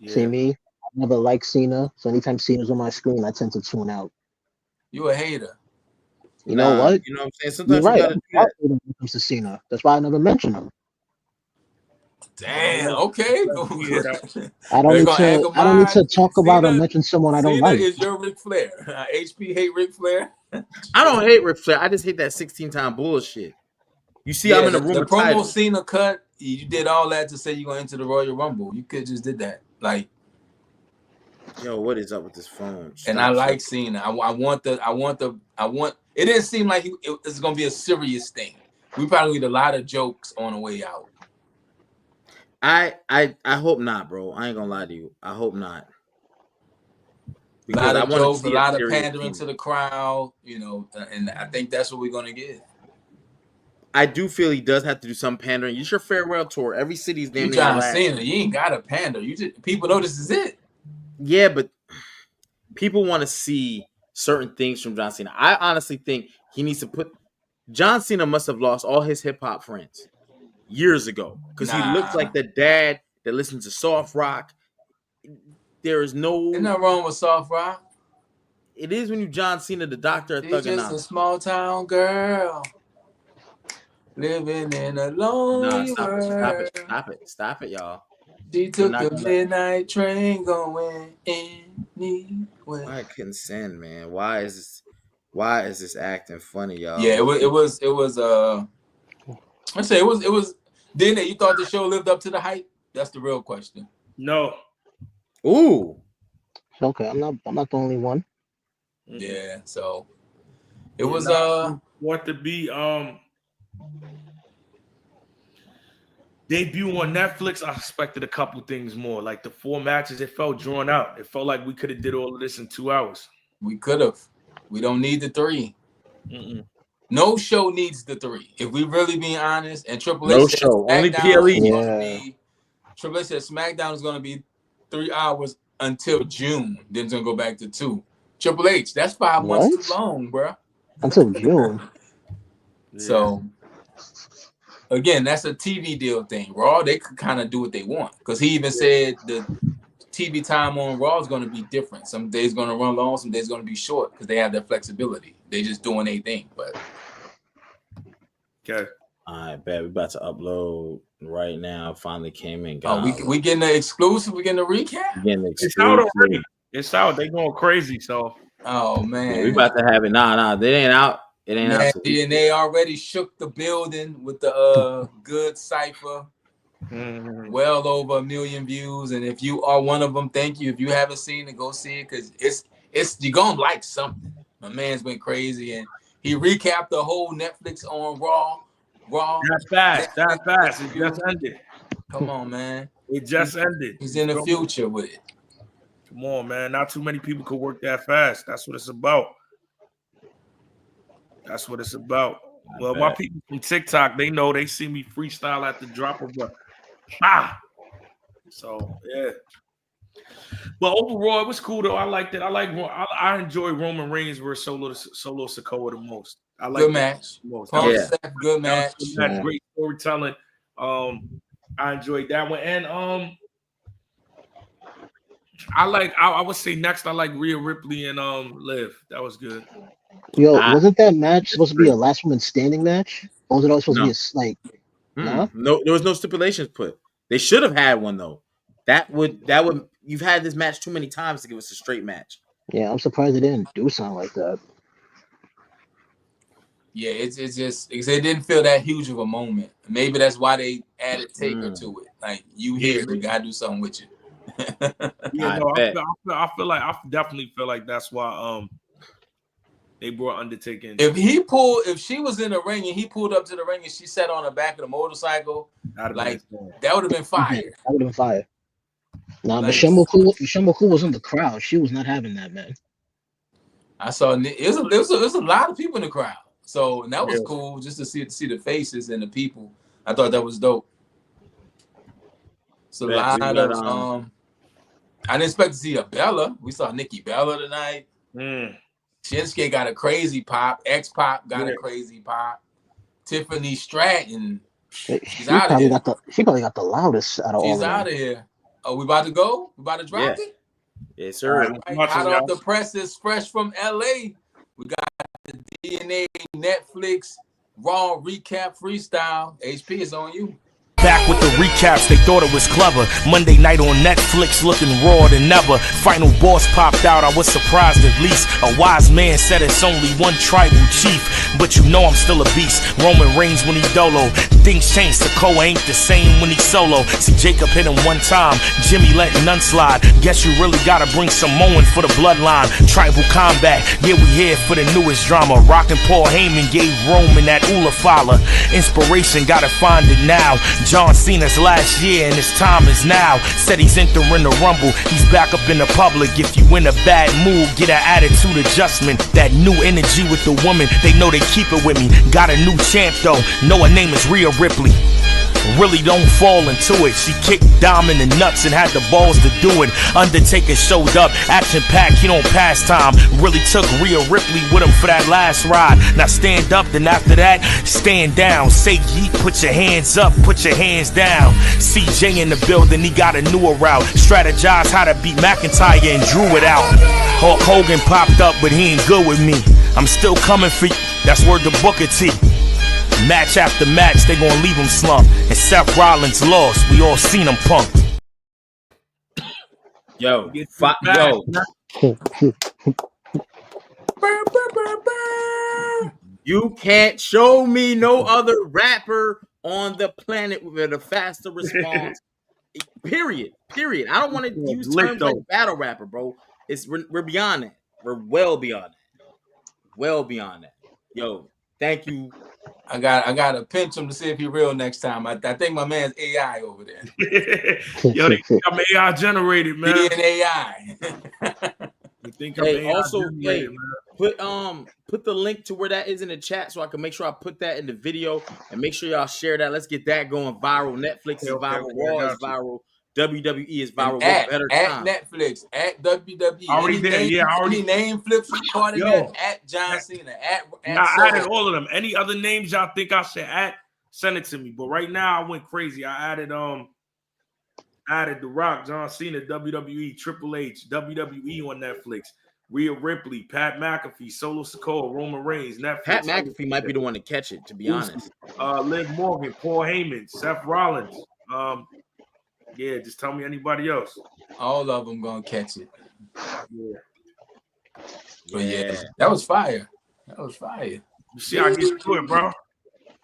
[SPEAKER 3] Yeah. See me? I never liked Cena, so anytime Cena's on my screen, I tend to tune out.
[SPEAKER 2] You a hater.
[SPEAKER 3] You know what?
[SPEAKER 1] You know what I'm saying? Sometimes
[SPEAKER 3] you're right.
[SPEAKER 1] You gotta do that.
[SPEAKER 3] When it comes to Cena. That's why I never mention him.
[SPEAKER 2] Damn. Okay.
[SPEAKER 3] I don't need to talk about or mention someone I don't like.
[SPEAKER 2] Cena is your Ric Flair. HP hate Ric Flair.
[SPEAKER 1] I don't hate Ric Flair. I just hate that 16-time bullshit. You see, I'm in the room.
[SPEAKER 2] The promo Cena cut. You did all that to say you're gonna enter the Royal Rumble. You could just did that. Like,
[SPEAKER 1] yo, what is up with this phone?
[SPEAKER 2] And I like Cena. I want. It didn't seem like it's gonna be a serious thing. We probably need a lot of jokes on the way out.
[SPEAKER 1] I hope not, bro. I ain't gonna lie to you. I hope not.
[SPEAKER 2] Because a lot of jokes, a lot of pandering to the crowd, you know, and I think that's what we're gonna get.
[SPEAKER 1] I do feel he does have to do some pandering. It's your farewell tour. Every city's damn near
[SPEAKER 2] John Cena. You ain't gotta pander. You just people know this is it.
[SPEAKER 1] Yeah, but people want to see certain things from John Cena. I honestly think he needs to put. John Cena must have lost all his hip hop friends years ago because he looks like the dad that listens to soft rock. There is no.
[SPEAKER 2] Ain't nothing wrong with soft rock.
[SPEAKER 1] It is when you John Cena, the doctor.
[SPEAKER 2] She's just a small town girl living in a lonely world.
[SPEAKER 1] Stop it, y'all.
[SPEAKER 2] She took the midnight train going anywhere.
[SPEAKER 1] I couldn't stand, man. Why is this acting funny, y'all?
[SPEAKER 2] Yeah, it was. Let's say it was. Didn't it? You thought the show lived up to the hype? That's the real question.
[SPEAKER 4] No.
[SPEAKER 1] Ooh.
[SPEAKER 3] Okay, I'm not the only one.
[SPEAKER 2] Yeah, so it was
[SPEAKER 4] what to be debut on Netflix. I expected a couple things more. Like the 4 matches, it felt drawn out. It felt like we could have did all of this in 2 hours.
[SPEAKER 2] We could have. We don't need the 3.
[SPEAKER 4] Mm-mm.
[SPEAKER 2] No show needs the 3. If we really being honest, and Triple
[SPEAKER 1] H
[SPEAKER 2] no
[SPEAKER 1] said show, only PLE.
[SPEAKER 2] Triple H said SmackDown is going to be 3 hours until June. Then it's going to go back to 2. Triple H, that's 5 months too long, bro.
[SPEAKER 3] Until June.
[SPEAKER 2] So, again, that's a TV deal thing. Raw, they could kind of do what they want. Because he even said the TV time on Raw is going to be different. Some days going to run long, some days going to be short because they have that flexibility. They just doing their thing. But
[SPEAKER 4] okay.
[SPEAKER 1] All right, bet we about to upload right now. Finally came in.
[SPEAKER 2] We getting the exclusive. We getting the recap.
[SPEAKER 4] It's out already. It's out. They going crazy. So.
[SPEAKER 2] Oh man,
[SPEAKER 1] we about to have it. Nah, they ain't out. It ain't out.
[SPEAKER 2] And they already shook the building with the good cipher. Well over 1 million views. And if you are one of them, thank you. If you haven't seen it, go see it because it's you're gonna like something. My man's went crazy and he recapped the whole Netflix on Raw.
[SPEAKER 4] That's fast.
[SPEAKER 2] Netflix
[SPEAKER 4] That's fast. It
[SPEAKER 2] interview.
[SPEAKER 4] just ended.
[SPEAKER 2] Come on, man.
[SPEAKER 4] It just ended.
[SPEAKER 2] He's in the future with it.
[SPEAKER 4] Come on, man. Not too many people could work that fast. That's what it's about. That's what it's about. Well, my people from TikTok, they know they see me freestyle at the drop of a So yeah. But overall, it was cool though. I liked it. I enjoy Roman Reigns versus Solo Sikoa the most. I like
[SPEAKER 2] good match. Good match.
[SPEAKER 4] Great storytelling. I enjoyed that one. And I would say next I like Rhea Ripley and Liv. That was good.
[SPEAKER 3] Yo, wasn't that match supposed to be a last woman standing match? Or was it always supposed to be
[SPEAKER 1] no, there was no stipulations put. They should have had one though. That would you've had this match too many times to give us a straight match.
[SPEAKER 3] Yeah, I'm surprised they didn't do something like that.
[SPEAKER 2] Yeah, it's just it didn't feel that huge of a moment. Maybe that's why they added Taker to it. Like you here, we gotta do something with you.
[SPEAKER 4] Yeah, I feel like I definitely feel like that's why they brought Undertaker in.
[SPEAKER 2] If she was in the ring and he pulled up to the ring and she sat on the back of the motorcycle, like that would have been fire.
[SPEAKER 3] That would have been fire. Nah, but Michelle McCool was in the crowd. She was not having that, man.
[SPEAKER 2] I saw there was a lot of people in the crowd, so and that was cool just to see the faces and the people. I thought that was dope. So a lot of I didn't expect to see a Bella. We saw Nikki Bella tonight. Shinsuke got a crazy pop. X-Pop got a crazy pop. Tiffany Stratton, she's out of here.
[SPEAKER 3] She probably got the loudest out of all of them.
[SPEAKER 2] She's out of here. Oh, we about to go? We about to drop it?
[SPEAKER 1] Yes, sir.
[SPEAKER 2] Right, hot off the presses, fresh from LA. We got the DNA Netflix Raw Recap Freestyle. HP is on you.
[SPEAKER 5] Back with the recaps, they thought it was clever. Monday night on Netflix, looking raw than never. Final boss popped out, I was surprised at least. A wise man said it's only one tribal chief, but you know I'm still a beast. Roman Reigns when he dolo. Things change, Sikoa ain't the same when he solo. See Jacob hit him one time, Jimmy letting none slide. Guess you really gotta bring Samoan for the bloodline. Tribal combat, yeah we here for the newest drama. Rockin' Paul Heyman gave Roman that Ula Fala. Inspiration, gotta find it now. John Cena's last year and his time is now. Said he's entering the Rumble, he's back up in the public. If you in a bad mood, get an attitude adjustment. That new energy with the woman, they know they keep it with me. Got a new champ though, know her name is Rhea Ripley. Really don't fall into it. She kicked Dom in the nuts and had the balls to do it. Undertaker showed up, action-packed, he don't pass time. Really took Rhea Ripley with him for that last ride. Now stand up, then after that, stand down. Say yeet, put your hands up, put your hands down. CJ in the building, he got a newer route. Strategize how to beat McIntyre and drew it out. Hulk Hogan popped up, but he ain't good with me. I'm still coming for you, that's word to Booker T. Match after match, they gonna leave him slumped. And Seth Rollins lost, we all seen him punked.
[SPEAKER 1] Yo. You can't show me no other rapper on the planet with a faster response. Period. I don't want to use terms like battle rapper, bro. We're beyond that. We're well beyond that. Yo, thank you.
[SPEAKER 2] I gotta pinch him to see if he's real next time. I think my man's AI over there.
[SPEAKER 4] Yo, they think I'm AI generated, man.
[SPEAKER 2] He an AI.
[SPEAKER 4] You think I'm AI generated,
[SPEAKER 1] man. Put the link to where that is in the chat so I can make sure I put that in the video and make sure y'all share that. Let's get that going viral. Netflix is viral. Raw is viral. WWE is viral.
[SPEAKER 2] At Netflix, at WWE.
[SPEAKER 4] Already there, yeah.
[SPEAKER 2] Any name flips recorded at John Cena.
[SPEAKER 4] I added all of them. Any other names y'all think I should add? Send it to me. But right now I went crazy. I added The Rock, John Cena, WWE, Triple H, WWE on Netflix, Rhea Ripley, Pat McAfee, Solo Sikoa, Roman Reigns, Netflix.
[SPEAKER 1] Pat McAfee might be the one to catch it, to be honest.
[SPEAKER 4] Liv Morgan, Paul Heyman, Seth Rollins. Yeah, just tell me anybody else.
[SPEAKER 2] All of them gonna catch it.
[SPEAKER 4] Yeah.
[SPEAKER 2] But yeah, that was fire.
[SPEAKER 4] You see how I get to it, bro.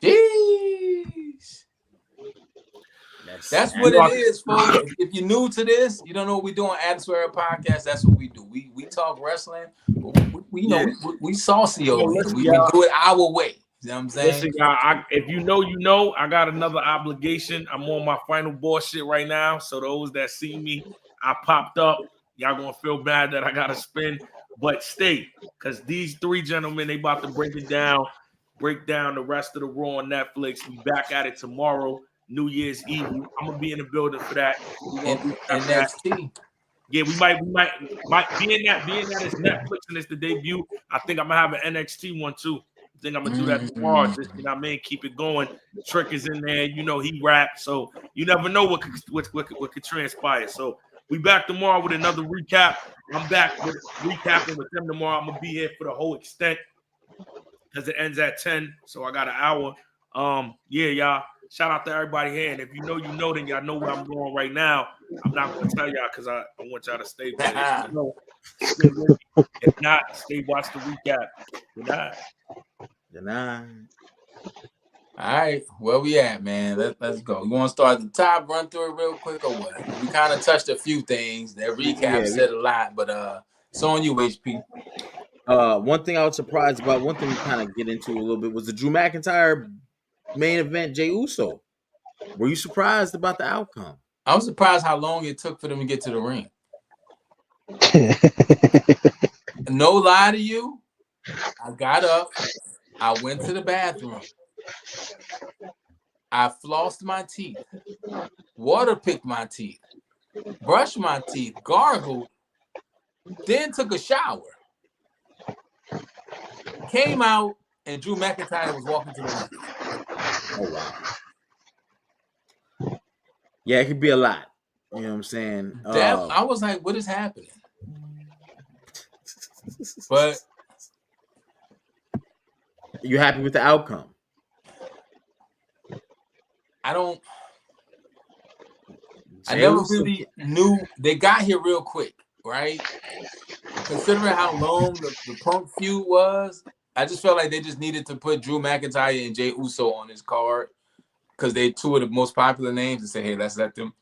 [SPEAKER 2] Jeez. That's what it is, folks. If you're new to this, you don't know what we do on Adam Swear Podcast. That's what we do. We talk wrestling. We saucy over here. We do it our way. You know what I'm saying?
[SPEAKER 4] Listen, y'all, if you know, I got another obligation. I'm on my final bullshit right now. So those that see me, I popped up. Y'all gonna feel bad that I gotta spin, but stay, because these three gentlemen, they about to break down the rest of the Raw on Netflix. We back at it tomorrow, New Year's Eve. I'm gonna be in the building for that.
[SPEAKER 2] NXT.
[SPEAKER 4] Yeah, we might being that it's Netflix and it's the debut. I think I'm gonna have an NXT one too. I think I'm gonna do that tomorrow. Just, you know what I mean, keep it going. Trick is in there, you know, he raps, so you never know what could transpire. So we back tomorrow with another recap. I'm back with recapping with them tomorrow. I'm gonna be here for the whole extent because it ends at 10, so I got an hour. Yeah, y'all. Shout out to everybody here. And if you know, then y'all know where I'm going right now. I'm not gonna tell y'all because I want y'all to stay with it. You know, stay with me. If not, stay watch the recap. Good night.
[SPEAKER 2] All right, where we at, man? Let's go. You want to start at the top, run through it real quick, or what? We kind of touched a few things. That recap said a lot, but it's on you, HP.
[SPEAKER 1] One thing I was surprised about, one thing we kind of get into a little bit was the Drew McIntyre main event, Jey Uso. Were you surprised about the outcome?
[SPEAKER 2] I was surprised how long it took for them to get to the ring. No lie to you, I got up, I went to the bathroom, I flossed my teeth, water picked my teeth, brushed my teeth, gargled, then took a shower, came out, and Drew McIntyre was walking to the ring.
[SPEAKER 1] Oh, wow. Yeah, it could be a lot. You know what I'm saying?
[SPEAKER 2] I was like, what is happening? But
[SPEAKER 1] you happy with the outcome?
[SPEAKER 2] I never really knew. They got here real quick, right? Considering how long the Punk feud was, I just felt like they just needed to put Drew McIntyre and Jey Uso on this card because they're two of the most popular names, and say, hey, let's let them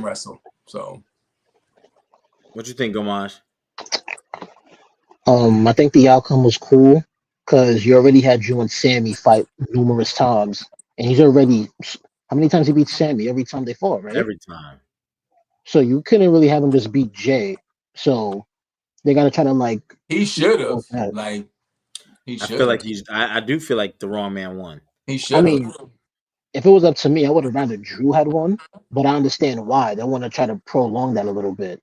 [SPEAKER 2] wrestle. So,
[SPEAKER 1] what you think, Gomaj?
[SPEAKER 3] I think the outcome was cool because you already had Drew and Sammy fight numerous times, and he's already how many times he beat Sammy? Every time they fought, right?
[SPEAKER 1] Every time.
[SPEAKER 3] So you couldn't really have him just beat Jay. So they got to try to like.
[SPEAKER 2] He should have.
[SPEAKER 1] I feel like I do feel like the wrong man won.
[SPEAKER 2] He should have.
[SPEAKER 3] I mean, if it was up to me, I would have rather Drew had won, but I understand why they want to try to prolong that a little bit.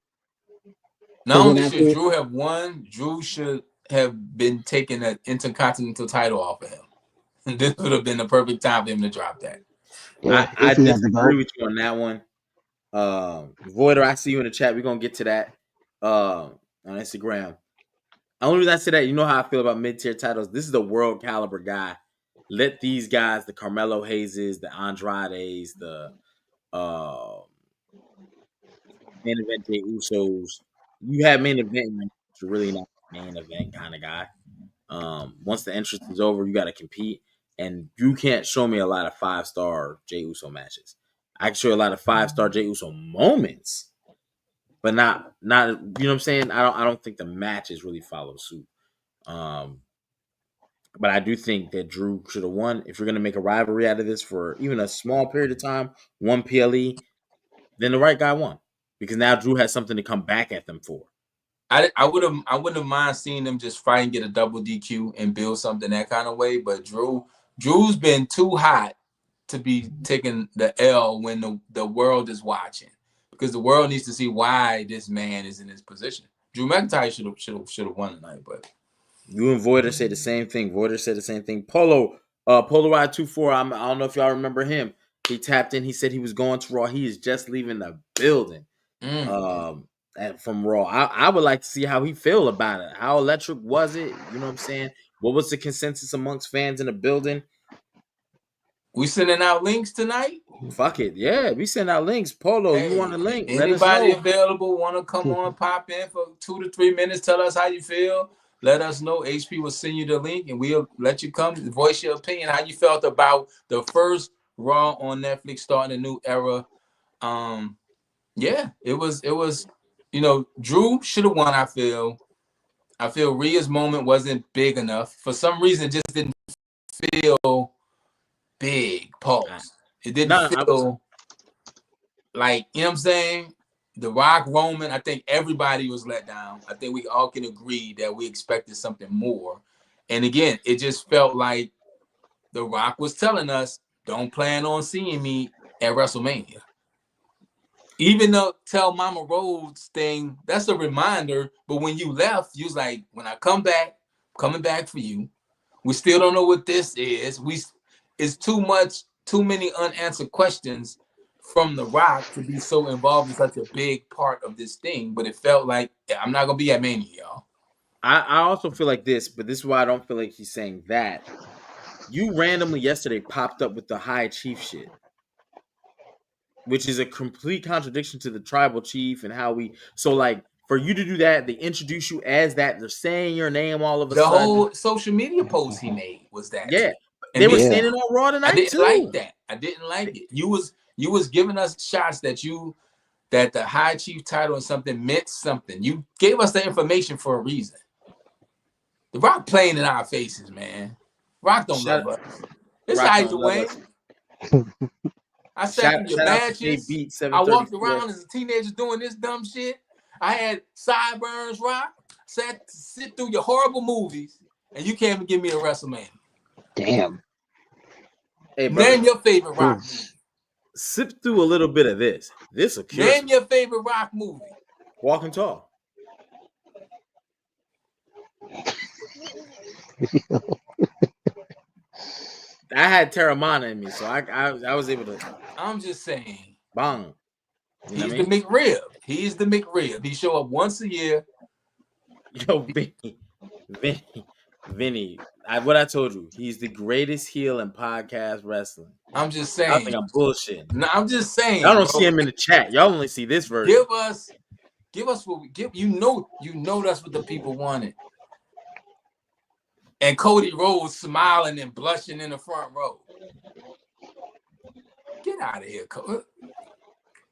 [SPEAKER 2] Not only should Drew have won, Drew should have been taking that Intercontinental title off of him. And this would have been the perfect time for him to drop that.
[SPEAKER 1] Yeah, I disagree with you on that one. Voider, I see you in the chat. We're gonna get to that on Instagram. The only reason I say that, you know how I feel about mid-tier titles. This is a world caliber guy. Let these guys, the Carmelo Hayeses, the Andrades, the main event Jey Usos. You have main event, you're really not a main event kind of guy. Once the entrance is over, you got to compete, and you can't show me a lot of 5-star Jey Uso matches. I can show you a lot of 5-star Jey Uso moments, but not you know what I'm saying. I don't think the matches really follow suit. But I do think that Drew should have won. If you're going to make a rivalry out of this for even a small period of time, one PLE, then the right guy won. Because now Drew has something to come back at them for.
[SPEAKER 2] I wouldn't have mind seeing them just fight and get a double DQ and build something that kind of way. But Drew's been too hot to be taking the L when the world is watching. Because the world needs to see why this man is in this position. Drew McIntyre should have won tonight, but
[SPEAKER 1] you and Voider said the same thing. Voider said the same thing. Polaroid 24. I don't know if y'all remember him. He tapped in. He said he was going to Raw. He is just leaving the building. From Raw. I would like to see how he feel about it. How electric was it? You know what I'm saying? What was the consensus amongst fans in the building?
[SPEAKER 2] We sending out links tonight?
[SPEAKER 1] Fuck it. Yeah, we send out links. Polo, hey, you want a link?
[SPEAKER 2] Anybody available want to come on, pop in for 2 to 3 minutes, tell us how you feel. Let us know. HP will send you the link, and we'll let you come voice your opinion, how you felt about the first Raw on Netflix, starting a new era. Yeah, it was. You know, Drew should have won. I feel Rhea's moment wasn't big enough for some reason. It just didn't feel big. Pause. It didn't feel like, you know what I'm saying. The Rock, Roman, I think everybody was let down. I think we all can agree that we expected something more. And again, it just felt like The Rock was telling us, don't plan on seeing me at WrestleMania. Even though Tell Mama Rose thing, that's a reminder. But when you left, you was like, when I come back, I'm coming back for you. We still don't know what this is. It's too many unanswered questions from The Rock to be so involved in such a big part of this thing. But it felt like, yeah, I'm not gonna be at Mania, y'all.
[SPEAKER 1] I also feel like this, but this is why I don't feel like he's saying that. You randomly yesterday popped up with the high chief shit, which is a complete contradiction to the tribal chief and how we. So like for you to do that, they introduce you as that. They're saying your name all of a
[SPEAKER 2] The
[SPEAKER 1] sudden.
[SPEAKER 2] whole social media post he made was that.
[SPEAKER 1] Yeah,
[SPEAKER 2] And
[SPEAKER 1] they were standing on Raw tonight
[SPEAKER 2] I didn't
[SPEAKER 1] too.
[SPEAKER 2] like that. I didn't like it. You was giving us shots that the high chief title and something meant something. You gave us the information for a reason. The Rock playing in our faces, man. Rock don't love us. It's
[SPEAKER 1] Rock
[SPEAKER 2] like
[SPEAKER 1] don't love
[SPEAKER 2] Dwayne. I sat through your
[SPEAKER 1] shout out to
[SPEAKER 2] matches.
[SPEAKER 1] Beat
[SPEAKER 2] I walked
[SPEAKER 1] 734.
[SPEAKER 2] around as a teenager doing this dumb shit. I had sideburns, Rock. Sit through your horrible movies, and you can't even give me a WrestleMania.
[SPEAKER 3] Damn.
[SPEAKER 1] Hey, brother,
[SPEAKER 2] name your favorite Rock movie.
[SPEAKER 1] Sip through a little bit of this. This will cure.
[SPEAKER 2] Name your favorite Rock movie.
[SPEAKER 1] Walking Tall. I had Terramana in me, so I was able to.
[SPEAKER 2] I'm just saying.
[SPEAKER 1] Bang.
[SPEAKER 2] You know the McRib. He's the McRib. He show up once a year.
[SPEAKER 1] Yo, Vinny. What I told you, he's the greatest heel in podcast wrestling.
[SPEAKER 2] I'm just saying.
[SPEAKER 1] I think I'm bullshitting.
[SPEAKER 2] No, I'm just saying.
[SPEAKER 1] Y'all don't see him in the chat. Y'all only see this version.
[SPEAKER 2] Give us what we give. You know that's what the people wanted. And Cody Rhodes smiling and blushing in the front row. Get out of here, Cody.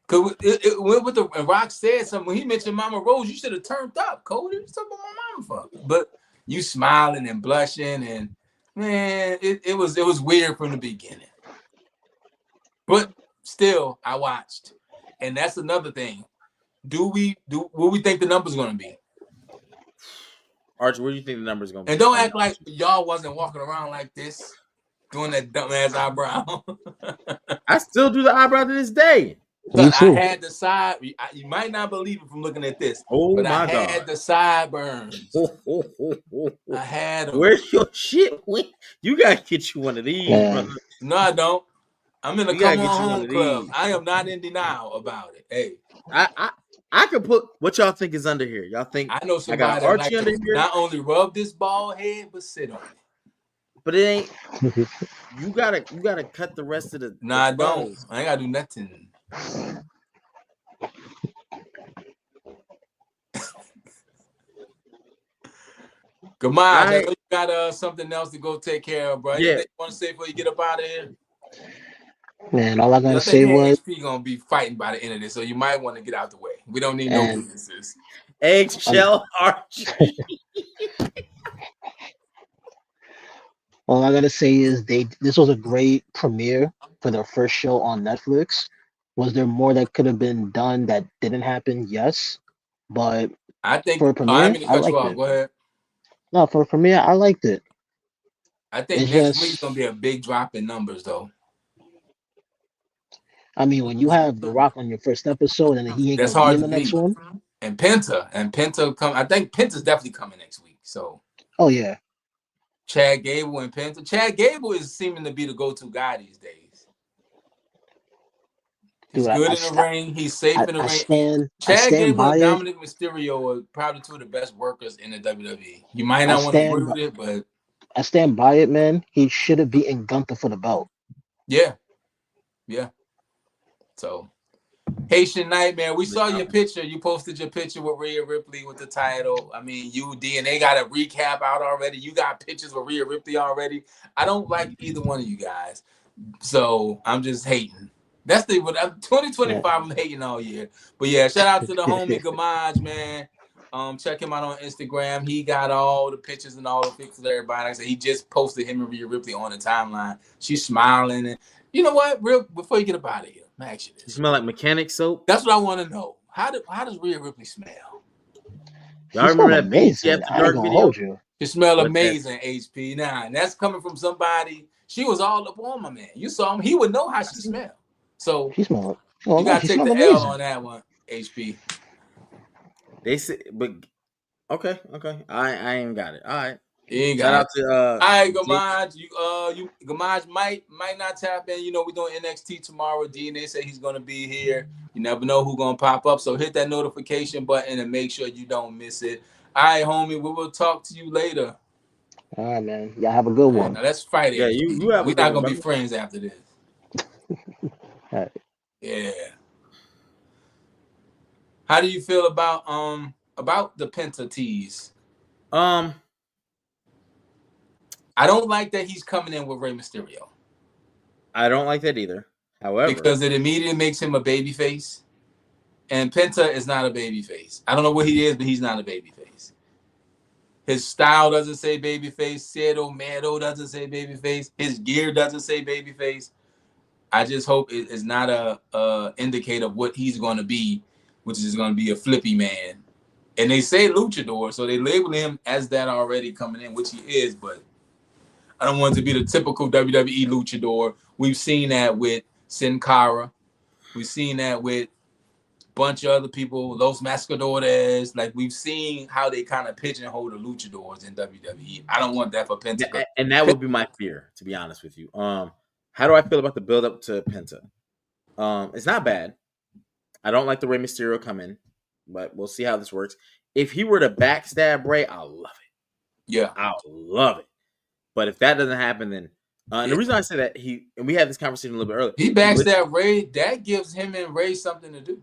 [SPEAKER 2] Because when Rock said something, when he mentioned Mama Rose, you should have turned up, Cody. What's up with my mama for? But you smiling and blushing, and man, it was weird from the beginning. But still, I watched. And that's another thing. What we think the number's gonna be?
[SPEAKER 1] Archie, what do you think the number's gonna be?
[SPEAKER 2] And don't act like y'all wasn't walking around like this, doing that dumbass eyebrow.
[SPEAKER 1] I still do the eyebrow to this day.
[SPEAKER 3] Me too.
[SPEAKER 2] I had the side. You might not believe it from looking at this.
[SPEAKER 1] Oh
[SPEAKER 2] but
[SPEAKER 1] my
[SPEAKER 2] I
[SPEAKER 1] God.
[SPEAKER 2] had the sideburns. I had them.
[SPEAKER 1] Where's your shit? You gotta get you one of these, brother.
[SPEAKER 2] No, I don't. I'm in the come on home club. I am not in denial about it. Hey,
[SPEAKER 1] I could put what y'all think is under here. Y'all think
[SPEAKER 2] I know somebody that like to not only rub this bald head but sit on it.
[SPEAKER 1] But it ain't. You gotta cut the rest of the.
[SPEAKER 2] Nah, I don't. I ain't gotta do nothing. Come on, you got something else to go take care of, bro.
[SPEAKER 1] Yeah.
[SPEAKER 2] Anything you want to say before you get up out of here?
[SPEAKER 3] Man, all I gotta say was
[SPEAKER 2] HP gonna be fighting by the end of this, so you might want to get out the way. We don't need no weaknesses.
[SPEAKER 1] Eggshell Archie.
[SPEAKER 3] all I gotta say is this was a great premiere for their first show on Netflix. Was there more that could have been done that didn't happen? Yes, but
[SPEAKER 2] I think
[SPEAKER 3] for a premiere, I liked it.
[SPEAKER 2] Go ahead.
[SPEAKER 3] No, for a premiere, I liked it.
[SPEAKER 2] I think next week's gonna be a big drop in numbers, though.
[SPEAKER 3] I mean, when you have The Rock on your first episode and he ain't gonna be in the next one.
[SPEAKER 2] And Penta come. I think Penta's definitely coming next week. So.
[SPEAKER 3] Oh yeah.
[SPEAKER 2] Chad Gable and Penta. Chad Gable is seeming to be the go-to guy these days. He's good in the ring. He's safe in the ring. Chad Gable and Dominic Mysterio are probably two of the best workers in the WWE. You might not want to agree with it, but
[SPEAKER 3] I stand by it, man. He should have beaten Gunther for the belt.
[SPEAKER 2] Yeah. So, Haitian Nightmare. We saw your picture. You posted your picture with Rhea Ripley with the title. I mean, DNA got a recap out already. You got pictures with Rhea Ripley already. I don't like either one of you guys. So I'm just hating. That's the 2025. I'm hating all year. But yeah, shout out to the homie Gamaj, man. Check him out on Instagram. He got all the pictures and all the pictures of everybody. Like I said, he just posted him and Rhea Ripley on the timeline. She's smiling, and you know what? Real before you get up out of here, I'm ask you
[SPEAKER 1] You
[SPEAKER 2] this.
[SPEAKER 1] smell like mechanic soap.
[SPEAKER 2] That's what I want to know. How does Rhea Ripley smell?
[SPEAKER 1] Y'all remember that
[SPEAKER 3] amazing.
[SPEAKER 1] After
[SPEAKER 3] I ain't
[SPEAKER 1] Dark
[SPEAKER 3] gonna
[SPEAKER 1] video?
[SPEAKER 3] hold you.
[SPEAKER 2] She smell
[SPEAKER 1] What
[SPEAKER 2] amazing, HP. Nah, and that's coming from somebody. She was all up on my man. You saw him. He would know how she smelled. So
[SPEAKER 3] She smell.
[SPEAKER 2] you gotta
[SPEAKER 3] She
[SPEAKER 2] take
[SPEAKER 3] smell
[SPEAKER 2] the
[SPEAKER 3] amazing.
[SPEAKER 2] L on that one, HP.
[SPEAKER 1] They say, but okay. I ain't got it. All right.
[SPEAKER 2] You ain't
[SPEAKER 1] Shout
[SPEAKER 2] got
[SPEAKER 1] out
[SPEAKER 2] it.
[SPEAKER 1] to
[SPEAKER 2] All right, Gamaj. You Gamaj might not tap in. You know, we're doing NXT tomorrow. DNA said he's gonna be here. You never know who's gonna pop up. So hit that notification button and make sure you don't miss it. All right, homie. We will talk to you later.
[SPEAKER 3] All right, man. Y'all have a good one.
[SPEAKER 2] Now that's Friday.
[SPEAKER 1] Yeah, you have a
[SPEAKER 2] We're
[SPEAKER 1] good
[SPEAKER 2] not gonna
[SPEAKER 1] one,
[SPEAKER 2] be
[SPEAKER 1] brother.
[SPEAKER 2] friends after this.
[SPEAKER 3] All right.
[SPEAKER 2] Yeah. How do you feel about the Penta tease? I don't like that he's coming in with Rey Mysterio.
[SPEAKER 1] I don't like that either. However,
[SPEAKER 2] because it immediately makes him a babyface, and Penta is not a babyface. I don't know what he is, but he's not a babyface. His style doesn't say babyface. Cero Mero doesn't say babyface. His gear doesn't say babyface. I just hope it is not a indicator of what he's going to be, which is going to be a flippy man. And they say luchador, so they label him as that already coming in, which he is, but I don't want it to be the typical WWE luchador. We've seen that with Sin Cara. We've seen that with a bunch of other people, Los Mascadores. Like, we've seen how they kind of pigeonhole the luchadors in WWE. I don't want that for Penta.
[SPEAKER 1] And that would be my fear, to be honest with you. How do I feel about the build up to Penta? It's not bad. I don't like the Rey Mysterio coming, but we'll see how this works. If he were to backstab Rey, I'll love it.
[SPEAKER 2] Yeah,
[SPEAKER 1] I'll love it. But if that doesn't happen, then and the reason I say that and we had this conversation a little bit earlier.
[SPEAKER 2] He backstab Rey. That gives him and Rey something to do,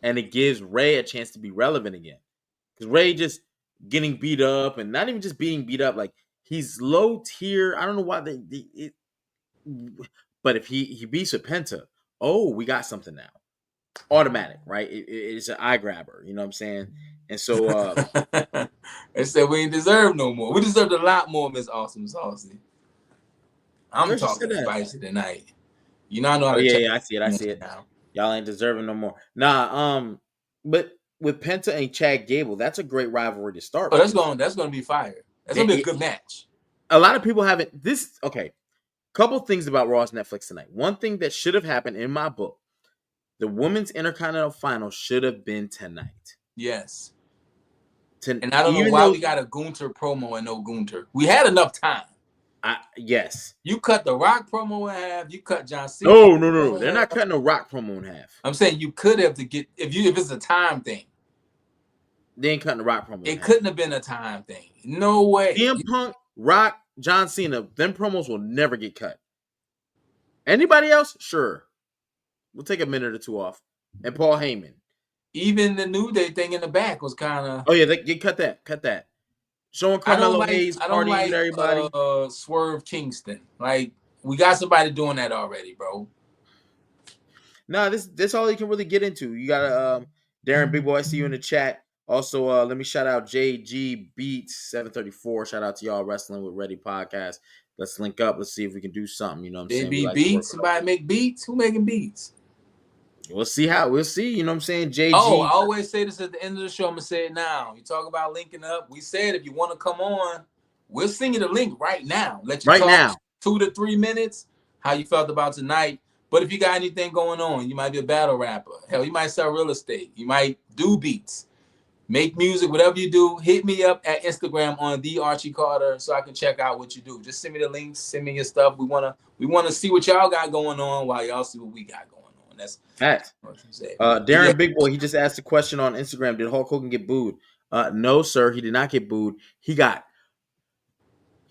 [SPEAKER 1] and it gives Rey a chance to be relevant again. Because Rey just getting beat up, and not even just being beat up, like he's low tier. I don't know why but if he beats with Penta, we got something now. Automatic, right? It's an eye grabber, you know what I'm saying? And so
[SPEAKER 2] they said we ain't deserve no more. We deserved a lot more, Miss Awesome Saucy. I'm talking spicy tonight. You know I know how to
[SPEAKER 1] yeah, I see it now. Y'all ain't deserving no more. Nah, but with Penta and Chad Gable, that's a great rivalry to start.
[SPEAKER 2] Oh, that's gonna be fire. That's gonna be a good match.
[SPEAKER 1] A lot of people haven't couple things about Raw's Netflix tonight. One thing that should have happened in my book, the Women's Intercontinental Final should have been tonight.
[SPEAKER 2] Yes. And I don't know why we got a Gunther promo and no Gunther. We had enough time.
[SPEAKER 1] Yes.
[SPEAKER 2] You cut the Rock promo in half. You cut John Cena.
[SPEAKER 1] No. They're not cutting a Rock promo in half.
[SPEAKER 2] I'm saying you could have to get if it's a time thing.
[SPEAKER 1] They ain't cutting the Rock promo.
[SPEAKER 2] It couldn't have been a time thing. No way.
[SPEAKER 1] CM Punk, Rock, John Cena, them promos will never get cut. Anybody else? Sure. We'll take a minute or two off. And Paul Heyman.
[SPEAKER 2] Even the New Day thing in the back was kind of.
[SPEAKER 1] Oh yeah, they cut that. Showing Carmelo Hayes partying with everybody.
[SPEAKER 2] Swerve Kingston. Like, we got somebody doing that already, bro.
[SPEAKER 1] No, this all you can really get into. You got Darren Big Boy. I see you in the chat. Also, let me shout out JG Beats 734. Shout out to y'all Wrestling with Ready podcast. Let's link up. Let's see if we can do something. You know what I'm saying?
[SPEAKER 2] Like beats. Somebody make beats. Who making beats?
[SPEAKER 1] We'll see. You know what I'm saying? JG.
[SPEAKER 2] Oh, I always say this at the end of the show. I'm gonna say it now. You talk about linking up. We said if you want to come on, we'll send you the link right now. Let you talk now. 2 to 3 minutes. How you felt about tonight? But if you got anything going on, you might be a battle rapper. Hell, you might sell real estate. You might do beats, make music, whatever you do. Hit me up at Instagram on the Archie Carter so I can check out what you do. Just send me the links. Send me your stuff. We wanna see what y'all got going on while y'all see what we got going on. That's
[SPEAKER 1] facts. Darren Big Boy, he just asked a question on Instagram. Did Hulk Hogan get booed? No, sir, he did not get booed. He got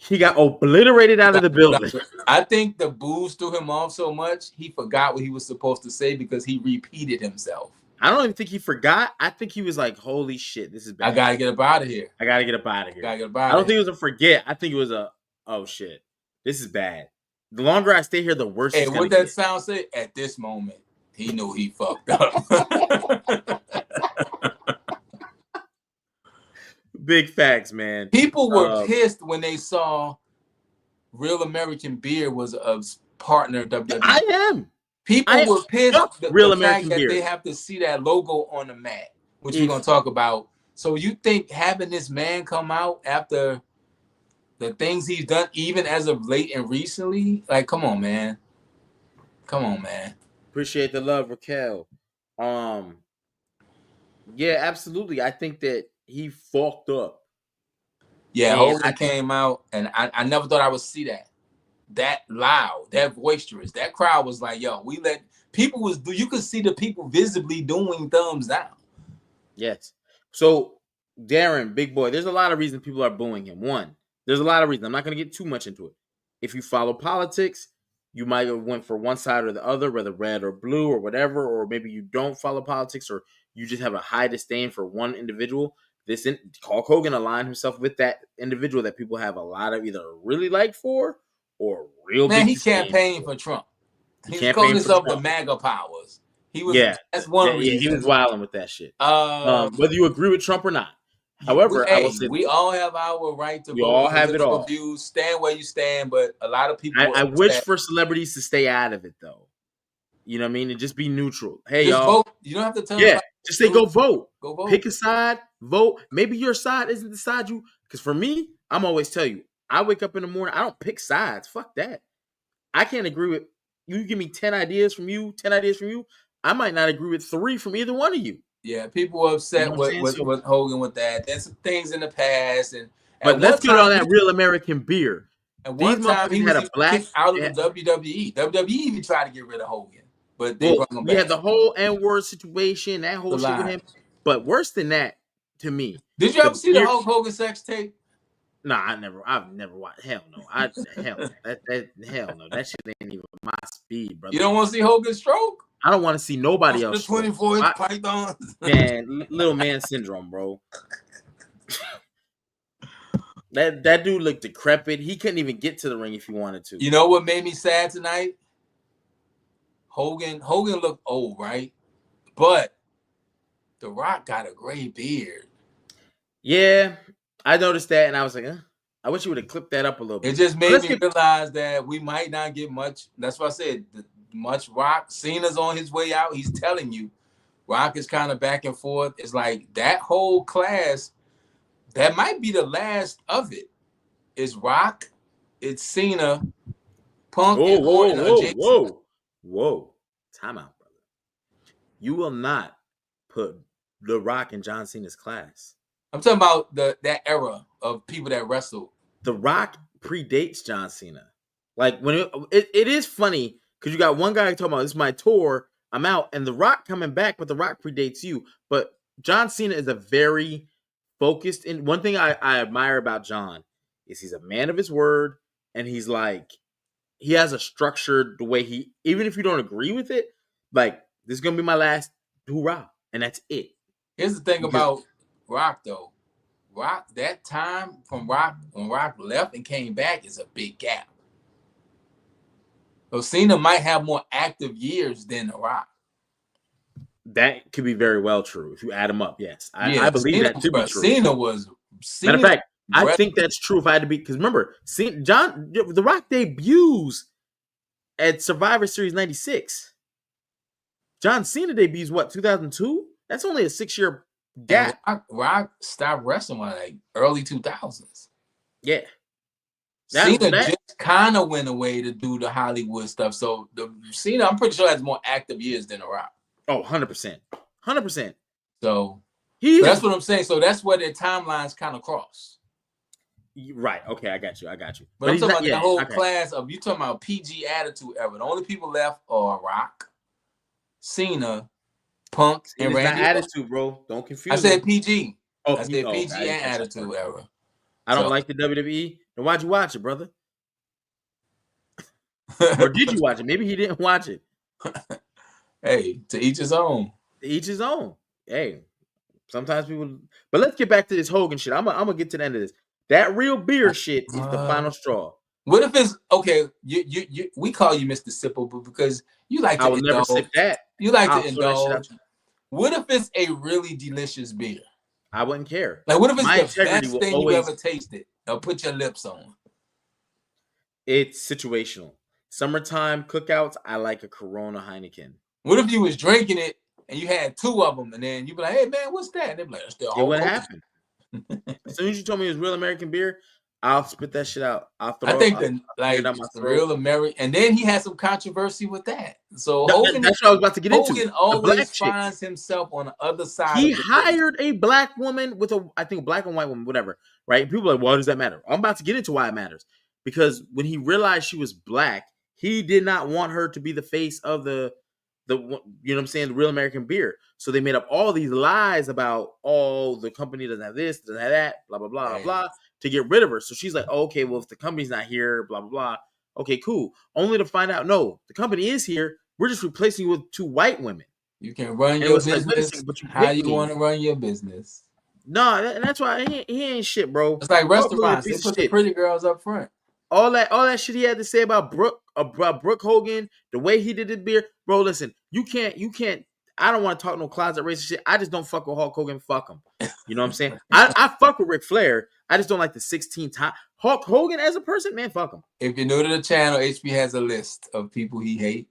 [SPEAKER 1] obliterated out of the building.
[SPEAKER 2] I think the boos threw him off so much he forgot what he was supposed to say because he repeated himself.
[SPEAKER 1] I don't even think he forgot. I think he was like, "Holy shit, this is bad.
[SPEAKER 2] I gotta get up out of here.
[SPEAKER 1] I don't think it was a forget. I think it was a, oh shit, this is bad." The longer I stay here, the worse
[SPEAKER 2] Hey,
[SPEAKER 1] it's gonna
[SPEAKER 2] what that
[SPEAKER 1] get.
[SPEAKER 2] sound say? At this moment, he knew he fucked up.
[SPEAKER 1] Big facts, man.
[SPEAKER 2] People were pissed when they saw Real American Beer was a partner of WWE.
[SPEAKER 1] I am.
[SPEAKER 2] People were pissed
[SPEAKER 1] Real
[SPEAKER 2] the
[SPEAKER 1] American
[SPEAKER 2] fact
[SPEAKER 1] Beer.
[SPEAKER 2] that they have to see that logo on the mat, which we're gonna talk about. So you think having this man come out after the things he's done, even as of late and recently, like, come on, man. Come on, man.
[SPEAKER 1] Appreciate the love, Raquel. Yeah, absolutely. I think that he fucked up.
[SPEAKER 2] Yeah, Hogan came out, and I never thought I would see that loud, that boisterous. That crowd was like, yo, we let people you could see the people visibly doing thumbs down.
[SPEAKER 1] Yes. So Darren, big boy, there's a lot of reasons people are booing him. One, there's a lot of reasons. I'm not going to get too much into it. If you follow politics, you might have went for one side or the other, whether red or blue or whatever, or maybe you don't follow politics or you just have a high disdain for one individual. Hulk Hogan aligned himself with that individual that people have a lot of either really like for or real big
[SPEAKER 2] he campaigned for Trump. He's calling himself the MAGA powers. He was that's one reason.
[SPEAKER 1] He was wilding with that shit. Whether you agree with Trump or not. However, I will say
[SPEAKER 2] we all have our right to
[SPEAKER 1] vote. We all have it all.
[SPEAKER 2] Views, stand where you stand, but a lot of people.
[SPEAKER 1] I wish for celebrities to stay out of it, though. You know what I mean? And just be neutral. Hey,
[SPEAKER 2] just
[SPEAKER 1] y'all.
[SPEAKER 2] Vote. You don't have to tell.
[SPEAKER 1] Yeah, just say go vote.
[SPEAKER 2] Go vote.
[SPEAKER 1] Pick a side. Vote. Maybe your side isn't the side you. Because for me, I'm always tell you, I wake up in the morning. I don't pick sides. Fuck that. I can't agree with you. Give me 10 ideas from you. 10 ideas from you. I might not agree with 3 from either one of you.
[SPEAKER 2] Yeah, people were upset with Hogan with that. There's some things in the past,
[SPEAKER 1] but let's get on that Real American Beer.
[SPEAKER 2] At one time, he was kicked out of the WWE. WWE even tried to get rid of Hogan, but they brought him back.
[SPEAKER 1] We had the whole N-word situation, that whole shit with him. But worse than that, to me,
[SPEAKER 2] did you ever see the Hulk Hogan sex tape?
[SPEAKER 1] Nah, I've never watched. Hell no. Hell no. That shit ain't even my speed, brother.
[SPEAKER 2] You don't want to see Hogan stroke?
[SPEAKER 1] I don't want to see nobody else.
[SPEAKER 2] The 24-inch pythons.
[SPEAKER 1] Man, little man syndrome, bro. That dude looked decrepit. He couldn't even get to the ring if he wanted to.
[SPEAKER 2] You know what made me sad tonight? Hogan looked old, right? But The Rock got a gray beard.
[SPEAKER 1] Yeah, I noticed that, and I was like, I wish you would have clipped that up a little bit.
[SPEAKER 2] It just made me realize that we might not get much. That's why I said much Rock. Cena's on his way out. He's telling you, Rock is kind of back and forth. It's like that whole class, that might be the last of it. It's Rock, it's Cena, Punk, and Orton.
[SPEAKER 1] Whoa. Time out, brother. You will not put The Rock in John Cena's class.
[SPEAKER 2] I'm talking about that era of people that wrestled.
[SPEAKER 1] The Rock predates John Cena. Like when it is funny because you got one guy talking about this is my tour, I'm out, and The Rock coming back, but The Rock predates you. But John Cena is a very focused. And one thing I admire about John is he's a man of his word, and he's like he has a structured the way he. Even if you don't agree with it, like this is gonna be my last hoorah, and that's it.
[SPEAKER 2] Here's the thing about Rock though. Rock, that time from Rock, when Rock left and came back is a big gap. So Cena might have more active years than The Rock.
[SPEAKER 1] That could be very well true if you add them up. Yes, I believe
[SPEAKER 2] Cena,
[SPEAKER 1] that to be true.
[SPEAKER 2] Cena
[SPEAKER 1] Matter of fact, I think that's true if I had to be because remember, The Rock debuts at Survivor Series '96. John Cena debuts what 2002? That's only a 6-year gap.
[SPEAKER 2] Rock stopped wrestling like early 2000s.
[SPEAKER 1] Yeah.
[SPEAKER 2] Cena just kind of went away to do the Hollywood stuff. So Cena, I'm pretty sure, has more active years than The Rock.
[SPEAKER 1] Oh, 100%. 100%.
[SPEAKER 2] So that's what I'm saying. So that's where their timelines kind of cross.
[SPEAKER 1] Right. Okay, I got you.
[SPEAKER 2] But I'm talking about the whole class of, you talking about PG Attitude Era. The only people left are Rock, Cena, Punk, and Randy.
[SPEAKER 1] Not Attitude, bro. Don't confuse
[SPEAKER 2] I said PG.
[SPEAKER 1] Oh,
[SPEAKER 2] I said PG and Attitude Era.
[SPEAKER 1] I don't like the WWE. Then why'd you watch it, brother? Or did you watch it? Maybe he didn't watch it.
[SPEAKER 2] Hey, to each his own.
[SPEAKER 1] To each his own. Hey, sometimes people. But let's get back to this Hogan shit. I'm gonna get to the end of this. That real beer shit is the final straw.
[SPEAKER 2] What if it's okay? We call you Mr. Sipple, but because you like to
[SPEAKER 1] I will never
[SPEAKER 2] indulge.
[SPEAKER 1] sip that.
[SPEAKER 2] You like
[SPEAKER 1] I'll
[SPEAKER 2] to
[SPEAKER 1] throw that shit out.
[SPEAKER 2] indulge. What if it's a really delicious beer?
[SPEAKER 1] I wouldn't care.
[SPEAKER 2] Like, what if it's
[SPEAKER 1] My
[SPEAKER 2] the
[SPEAKER 1] integrity
[SPEAKER 2] best
[SPEAKER 1] will
[SPEAKER 2] thing
[SPEAKER 1] always.
[SPEAKER 2] you ever tasted or put your lips on?
[SPEAKER 1] It's situational. Summertime cookouts, I like a Corona Heineken.
[SPEAKER 2] What if you was drinking it and you had 2 of them, and then you be like, "Hey man, what's that?" And they be like, "That's the
[SPEAKER 1] It
[SPEAKER 2] whole."
[SPEAKER 1] wouldn't happen. As soon as you told me it was real American beer, I'll spit that shit out.
[SPEAKER 2] I think the real American, and then he had some controversy with that. So Hogan,
[SPEAKER 1] that's what I was about to get into.
[SPEAKER 2] Hogan always finds himself on the other side.
[SPEAKER 1] He hired a black woman with I think a black and white woman, whatever, right? People are like, why does that matter? I'm about to get into why it matters. Because when he realized she was black, he did not want her to be the face of the you know what I'm saying, the real American beer. So they made up all these lies about, oh, the company doesn't have this, doesn't have that, blah, blah, blah, blah, to get rid of her. So she's like, oh, okay, well, if the company's not here, blah, blah, blah. Okay, cool. Only to find out, no, the company is here. We're just replacing you with 2 white women.
[SPEAKER 2] You can run your business how you want to run your business.
[SPEAKER 1] No, that's why he ain't shit, bro.
[SPEAKER 2] It's like restaurants. They put the pretty girls up front.
[SPEAKER 1] All that shit he had to say about Brooke Hogan, the way he did his beer, bro. Listen, you can't. I don't want to talk no closet racist shit. I just don't fuck with Hulk Hogan. Fuck him. You know what I'm saying? I fuck with Ric Flair. I just don't like the 16 time Hulk Hogan as a person. Man, fuck him.
[SPEAKER 2] If you're new to the channel, HB has a list of people he hates.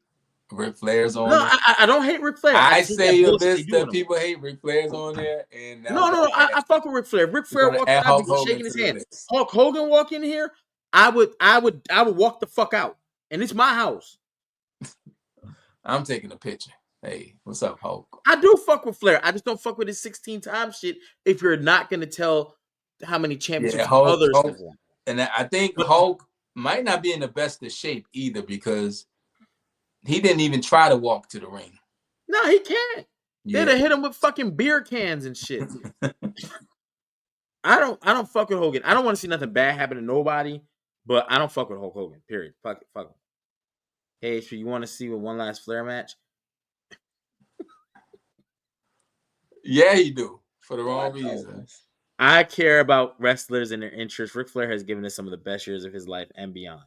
[SPEAKER 2] Ric Flair's on.
[SPEAKER 1] No, I don't hate Ric Flair.
[SPEAKER 2] I say a list that people hate. Ric Flair's on there, and
[SPEAKER 1] no, I fuck with Ric Flair. Ric Flair walking out, I'd be shaking his hand. Hulk Hogan walk in here, I would walk the fuck out, and it's my house.
[SPEAKER 2] I'm taking a picture. Hey, what's up, Hulk?
[SPEAKER 1] I do fuck with Flair. I just don't fuck with his 16 times shit. If you're not gonna tell how many championships others have won,
[SPEAKER 2] and I think Hulk might not be in the best of shape either because he didn't even try to walk to the ring.
[SPEAKER 1] No, he can't. They'd have hit him with fucking beer cans and shit. I don't fuck with Hogan. I don't want to see nothing bad happen to nobody, but I don't fuck with Hulk Hogan. Period. Fuck him. Hey, so you want to see one last Flair match?
[SPEAKER 2] Yeah, you do. For the wrong reasons.
[SPEAKER 1] I care about wrestlers and their interests. Ric Flair has given us some of the best years of his life and beyond.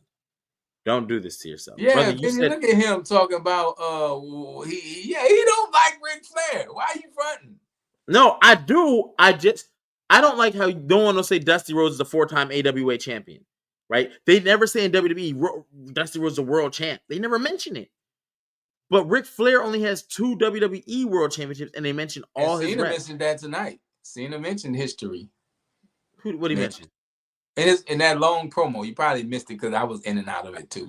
[SPEAKER 1] Don't do this to yourself.
[SPEAKER 2] Yeah, brother, look at him talking about he don't like Ric Flair. Why are you fronting?
[SPEAKER 1] No, I do. I don't like how no one will say Dusty Rhodes is a 4-time AWA champion, right? They never say in WWE Dusty Rhodes is a world champ. They never mention it. But Ric Flair only has 2 WWE World Championships, and they mention all his reps.
[SPEAKER 2] Cena mentioned that tonight. Cena mentioned history.
[SPEAKER 1] What did he mention?
[SPEAKER 2] In that long promo, you probably missed it because I was in and out of it too.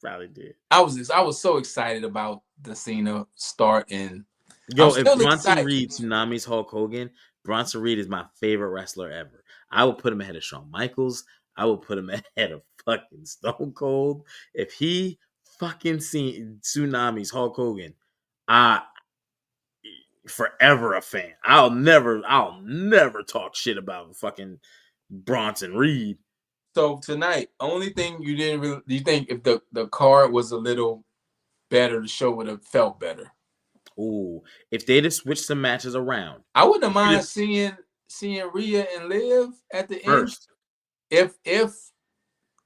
[SPEAKER 1] Probably did.
[SPEAKER 2] I was so excited about the Cena start, and
[SPEAKER 1] if Bronson Reed tsunamis Hulk Hogan, Bronson Reed is my favorite wrestler ever. I will put him ahead of Shawn Michaels. I will put him ahead of fucking Stone Cold. If he fucking tsunamis Hulk Hogan, forever a fan. I'll never talk shit about fucking Bronson Reed.
[SPEAKER 2] So tonight, only thing you didn't really, do you think if the card was a little better, the show would have felt better?
[SPEAKER 1] Ooh, if they'd have switched some matches around,
[SPEAKER 2] I wouldn't mind seeing Rhea and Liv at the end. If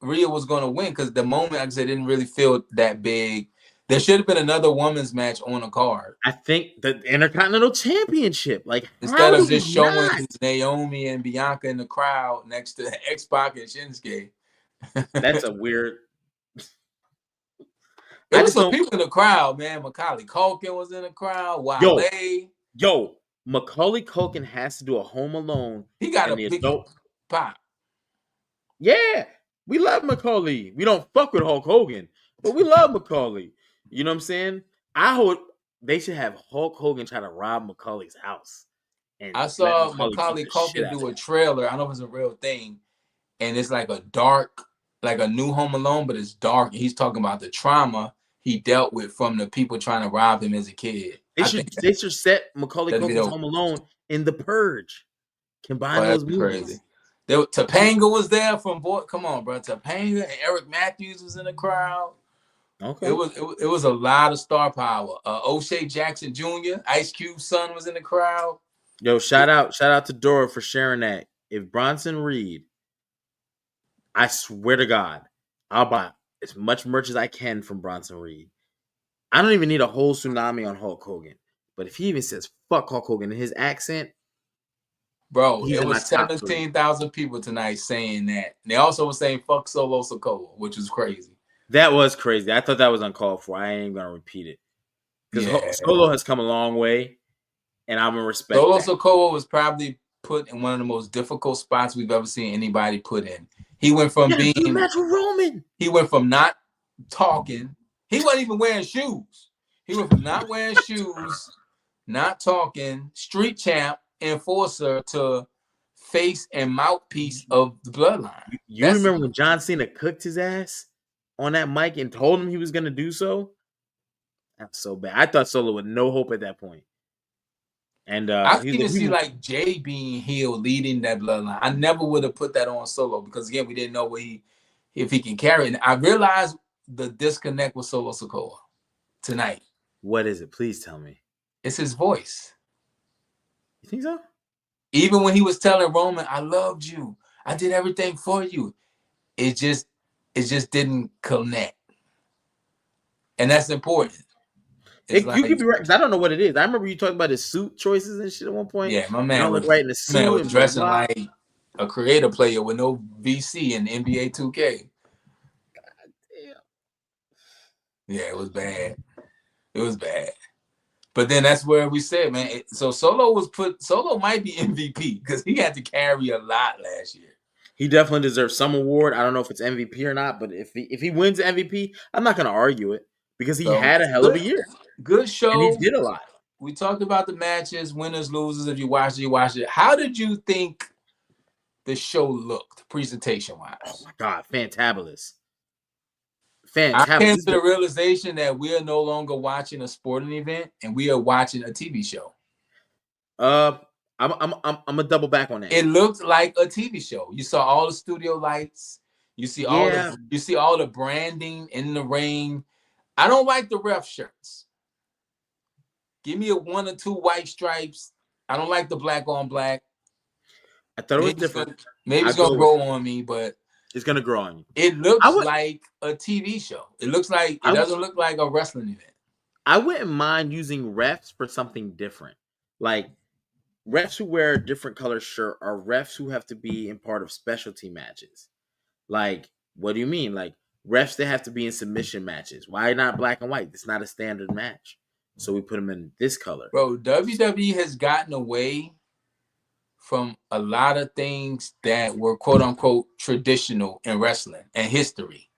[SPEAKER 2] Rhea was going to win, because the moment, like I said, didn't really feel that big. There should have been another women's match on the card.
[SPEAKER 1] I think the Intercontinental Championship, like
[SPEAKER 2] instead of just showing Naomi and Bianca in the crowd next to X-Pac and Shinsuke.
[SPEAKER 1] That's a weird.
[SPEAKER 2] There was some people in the crowd, man. Macaulay Culkin was in the crowd.
[SPEAKER 1] Yo, Macaulay Culkin has to do a Home Alone.
[SPEAKER 2] He got a big pop.
[SPEAKER 1] Yeah, we love Macaulay. We don't fuck with Hulk Hogan, but we love Macaulay. You know what I'm saying? I hope they should have Hulk Hogan try to rob Macaulay's house. And
[SPEAKER 2] I saw Macaulay Culkin do a trailer. I don't know if it's a real thing. And it's like a new Home Alone, but it's dark. He's talking about the trauma he dealt with from the people trying to rob him as a kid.
[SPEAKER 1] They should set Macaulay Culkin's Home Alone in The Purge. Combine those movies.
[SPEAKER 2] Crazy. Topanga was there from come on, bro. Topanga and Eric Matthews was in the crowd.
[SPEAKER 1] Okay.
[SPEAKER 2] It was a lot of star power. O'Shea Jackson Jr., Ice Cube's son was in the crowd.
[SPEAKER 1] Yo, shout out to Dora for sharing that. If Bronson Reed I swear to God, I'll buy as much merch as I can from Bronson Reed. I don't even need a whole tsunami on Hulk Hogan. But if he even says fuck Hulk Hogan in his accent,
[SPEAKER 2] Bro,
[SPEAKER 1] he's
[SPEAKER 2] it
[SPEAKER 1] in my
[SPEAKER 2] was
[SPEAKER 1] top 3.
[SPEAKER 2] 17,000 people tonight saying that. They also were saying fuck Solo Sikoa, which was crazy.
[SPEAKER 1] That was crazy. I thought that was uncalled for. I ain't gonna repeat it. Because Solo has come a long way, and I'm gonna respect
[SPEAKER 2] Solo
[SPEAKER 1] that.
[SPEAKER 2] Sikoa was probably put in one of the most difficult spots we've ever seen anybody put in. He went from
[SPEAKER 1] Good match with Roman.
[SPEAKER 2] He went from not talking. He wasn't even wearing shoes. He went from not wearing shoes, not talking, street champ, enforcer to face and mouthpiece of the bloodline.
[SPEAKER 1] You remember when John Cena cooked his ass on that mic and told him he was going to do so? That's so bad. I thought Solo had no hope at that point. And
[SPEAKER 2] I can even see like Jay being heel leading that bloodline. I never would have put that on Solo because again, we didn't know if he can carry it. I realized the disconnect with Solo Sikoa tonight.
[SPEAKER 1] What is it? Please tell me.
[SPEAKER 2] It's his voice.
[SPEAKER 1] You think so?
[SPEAKER 2] Even when he was telling Roman, I loved you. I did everything for you. It just didn't connect. And that's important.
[SPEAKER 1] You could be right, because I don't know what it is. I remember you talking about his suit choices and shit at one point.
[SPEAKER 2] Yeah, my man
[SPEAKER 1] was right in the suit.
[SPEAKER 2] Man was dressing like a creator player with no VC in NBA 2K. God damn. Yeah, it was bad. It was bad. But then that's where we said, man. So Solo might be MVP because he had to carry a lot last year.
[SPEAKER 1] He definitely deserves some award. I don't know if it's MVP or not, but if he wins MVP, I'm not going to argue it because he had a hell of a year.
[SPEAKER 2] Good show.
[SPEAKER 1] And he did a lot.
[SPEAKER 2] We talked about the matches, winners, losers. If you watched it, you watched it. How did you think the show looked, presentation-wise?
[SPEAKER 1] Oh, my God. Fantabulous.
[SPEAKER 2] I came to the realization that we are no longer watching a sporting event and we are watching a TV show.
[SPEAKER 1] I'm gonna double back on that.
[SPEAKER 2] It looked like a TV show. You saw all the studio lights. You see all the branding in the ring. I don't like the ref shirts. Give me a 1 or 2 white stripes. I don't like the black on black.
[SPEAKER 1] I thought it was different.
[SPEAKER 2] Maybe it's gonna grow on me, but
[SPEAKER 1] it's gonna grow on you.
[SPEAKER 2] It looks like a TV show. It looks like it doesn't look like a wrestling event.
[SPEAKER 1] I wouldn't mind using refs for something different. Like refs who wear a different color shirt are refs who have to be in part of specialty matches. Like, what do you mean? Like refs that have to be in submission matches. Why not black and white? It's not a standard match. So we put them in this color.
[SPEAKER 2] Bro, WWE has gotten away from a lot of things that were quote unquote traditional in wrestling and history.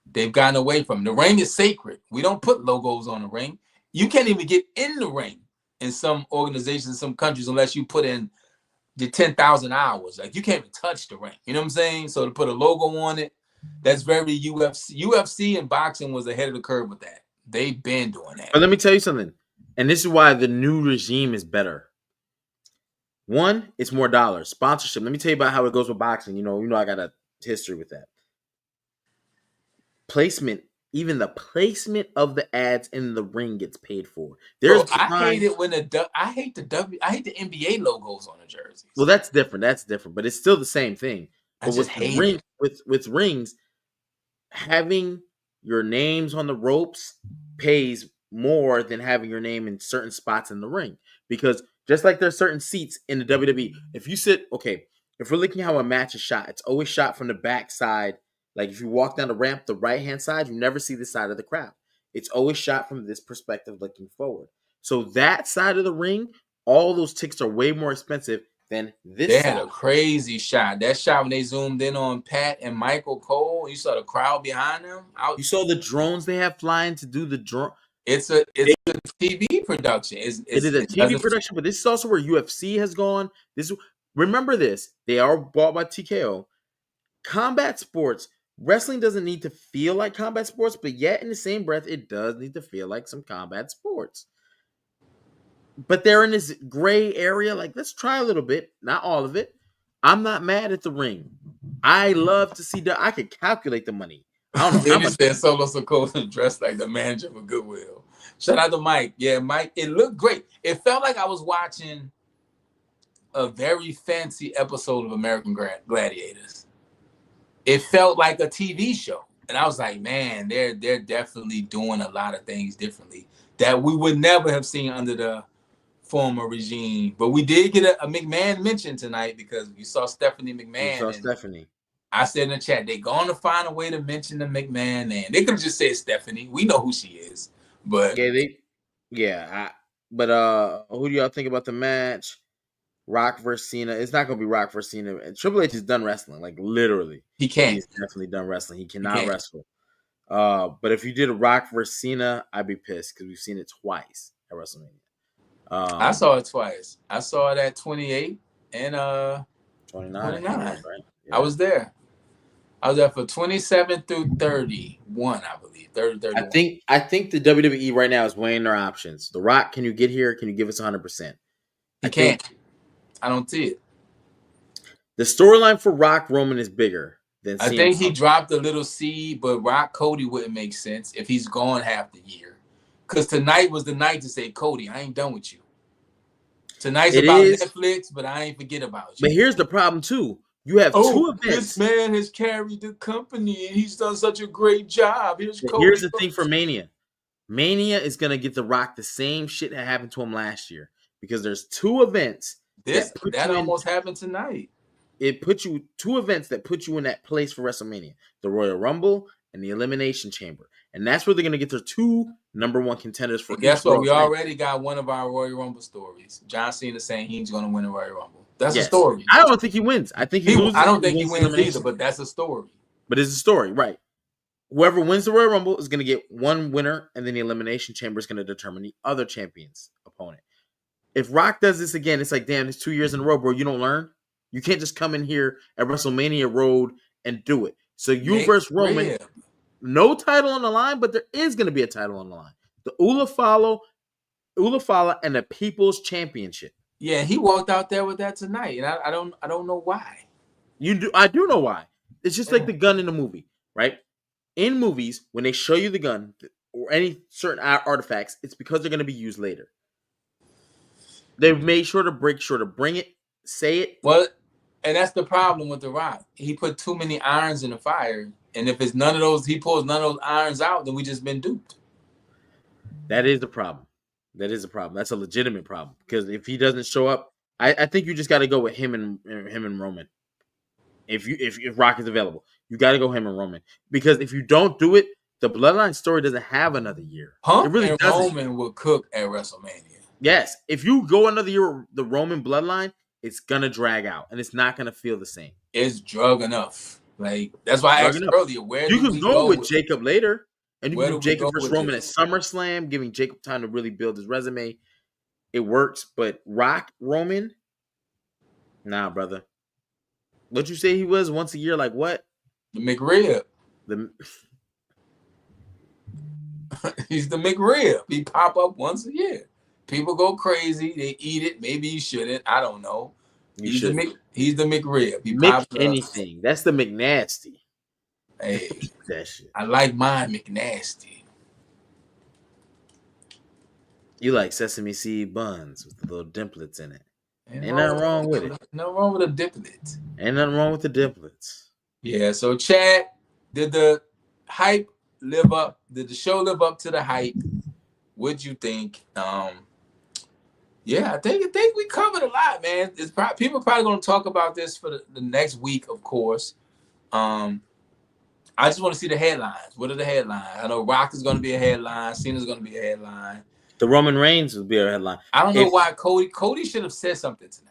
[SPEAKER 2] They've gotten away from. The ring is sacred. We don't put logos on the ring. You can't even get in the ring in some organizations, some countries, unless you put in the 10,000 hours. Like you can't even touch the ring. You know what I'm saying? So to put a logo on it, that's very UFC. UFC and boxing was ahead of the curve with that. They've been doing that.
[SPEAKER 1] But let me tell you something. And this is why the new regime is better. One, it's more dollars. Sponsorship. Let me tell you about how it goes with boxing. You know, I got a history with that. Placement, even the placement of the ads in the ring gets paid for.
[SPEAKER 2] I hate it when I hate the NBA logos on the jerseys.
[SPEAKER 1] Well, that's different, but it's still the same thing. But with rings, having your names on the ropes pays more than having your name in certain spots in the ring. Because just like there's certain seats in the WWE, if we're looking at how a match is shot, it's always shot from the back side. Like if you walk down the ramp, the right-hand side, you never see the side of the crowd. It's always shot from this perspective looking forward. So that side of the ring, all those tickets are way more expensive than this
[SPEAKER 2] They
[SPEAKER 1] side.
[SPEAKER 2] had a crazy shot. That shot when they zoomed in on Pat and Michael Cole, you saw the crowd behind them.
[SPEAKER 1] You saw the drones they have flying to do the drone.
[SPEAKER 2] It's a TV production. It is a
[SPEAKER 1] TV production, but this is also where UFC has gone. Remember this. They are bought by TKO. Combat sports. Wrestling doesn't need to feel like combat sports, but yet in the same breath, it does need to feel like some combat sports. But they're in this gray area. Like, let's try a little bit, not all of it. I'm not mad at the ring. I love to see I could calculate the money. I don't know how much.
[SPEAKER 2] Said Solo Sikoa dressed like the manager of Goodwill. Shout out to Mike. Yeah, Mike. It looked great. It felt like I was watching a very fancy episode of American Gladiators. it felt like a TV show. And I was like, man, they're definitely doing a lot of things differently that we would never have seen under the former regime. But we did get a McMahon mention tonight because we saw Stephanie McMahon.
[SPEAKER 1] You saw
[SPEAKER 2] and
[SPEAKER 1] Stephanie.
[SPEAKER 2] I said in the chat, they're going to find a way to mention the McMahon name. They could have just said Stephanie. We know who she is. But
[SPEAKER 1] who do y'all think about the match? Rock versus Cena. It's not gonna be Rock versus Cena. And Triple H is done wrestling, like literally.
[SPEAKER 2] He can't.
[SPEAKER 1] He's definitely done wrestling. He cannot wrestle. But if you did a Rock versus Cena, I'd be pissed because we've seen it twice at WrestleMania.
[SPEAKER 2] I saw it twice. I saw it at 28 and
[SPEAKER 1] 29.
[SPEAKER 2] Right?
[SPEAKER 1] Yeah.
[SPEAKER 2] I was there. I was there for 27 through 31, I believe. 30, 31.
[SPEAKER 1] I think the WWE right now is weighing their options. The Rock, can you get here? Can you give us 100%?
[SPEAKER 2] He can't. I don't see it.
[SPEAKER 1] The storyline for Rock Roman is bigger than
[SPEAKER 2] I think he dropped a little seed, but Rock Cody wouldn't make sense if he's gone half the year. Because tonight was the night to say, Cody, I ain't done with you. Tonight's about Netflix, but I ain't forget about you.
[SPEAKER 1] But here's the problem, too. You have two events.
[SPEAKER 2] This man has carried the company, and he's done such a great job. Here's
[SPEAKER 1] the thing for Mania. Mania is going to get The Rock the same shit that happened to him last year. Because there's two events.
[SPEAKER 2] That almost happened tonight.
[SPEAKER 1] It puts you two events that put you in that place for WrestleMania. The Royal Rumble and the Elimination Chamber. And that's where they're going to get their two number one contenders for.
[SPEAKER 2] Guess what? We already got one of our Royal Rumble stories. John Cena saying he's going to win the Royal Rumble. That's a story.
[SPEAKER 1] I don't think he wins. I think he loses.
[SPEAKER 2] I don't think he wins either, but that's a story.
[SPEAKER 1] But it's a story, right? Whoever wins the Royal Rumble is going to get one winner, and then the Elimination Chamber is going to determine the other champion's opponent. If Rock does this again, it's like, damn, it's 2 years in a row, bro. You don't learn. You can't just come in here at WrestleMania Road and do it. So you versus Roman, no title on the line, but there is going to be a title on the line. The Ulafala and the People's Championship.
[SPEAKER 2] Yeah, he walked out there with that tonight, and I don't know why.
[SPEAKER 1] I do know why. It's just like the gun in the movie, right? In movies, when they show you the gun or any certain artifacts, it's because they're going to be used later. They've made sure to bring it, say it.
[SPEAKER 2] Well, and that's the problem with The Rock. He put too many irons in the fire, and if it's none of those, he pulls none of those irons out, then we just been duped.
[SPEAKER 1] That is the problem. That's a legitimate problem because if he doesn't show up, I think you just got to go with him and Roman. If Rock is available, you got to go him and Roman because if you don't do it, the Bloodline story doesn't have another year.
[SPEAKER 2] Punk and Roman will cook at WrestleMania.
[SPEAKER 1] Yes, if you go another year with the Roman Bloodline, it's gonna drag out and it's not gonna feel the same.
[SPEAKER 2] It's drug enough. Like that's why I asked earlier. Where
[SPEAKER 1] you can go with Jacob later, and you can do Jacob versus Roman
[SPEAKER 2] this?
[SPEAKER 1] at SummerSlam, giving Jacob time to really build his resume. It works, but Rock Roman, nah, brother. What you say he was once a year? Like what?
[SPEAKER 2] The McRib. He's the McRib. He pop up once a year. People go crazy. They eat it. Maybe you shouldn't. I don't know. He's the McRib. He pops
[SPEAKER 1] anything. That's the McNasty.
[SPEAKER 2] Hey,
[SPEAKER 1] that shit.
[SPEAKER 2] I like mine McNasty.
[SPEAKER 1] You like sesame seed buns with the little dimplets in it. Ain't nothing wrong with it.
[SPEAKER 2] Nothing wrong with the dimplets.
[SPEAKER 1] Ain't nothing wrong with the dimplets.
[SPEAKER 2] Yeah. So, Chad, did the hype live up? Did the show live up to the hype? What'd you think? Yeah, I think we covered a lot, man. People are probably going to talk about this for the next week, of course. I just want to see the headlines. What are the headlines? I know Rock is going to be a headline. Cena's going to be a headline.
[SPEAKER 1] The Roman Reigns will be a headline.
[SPEAKER 2] I don't know why Cody should have said something tonight.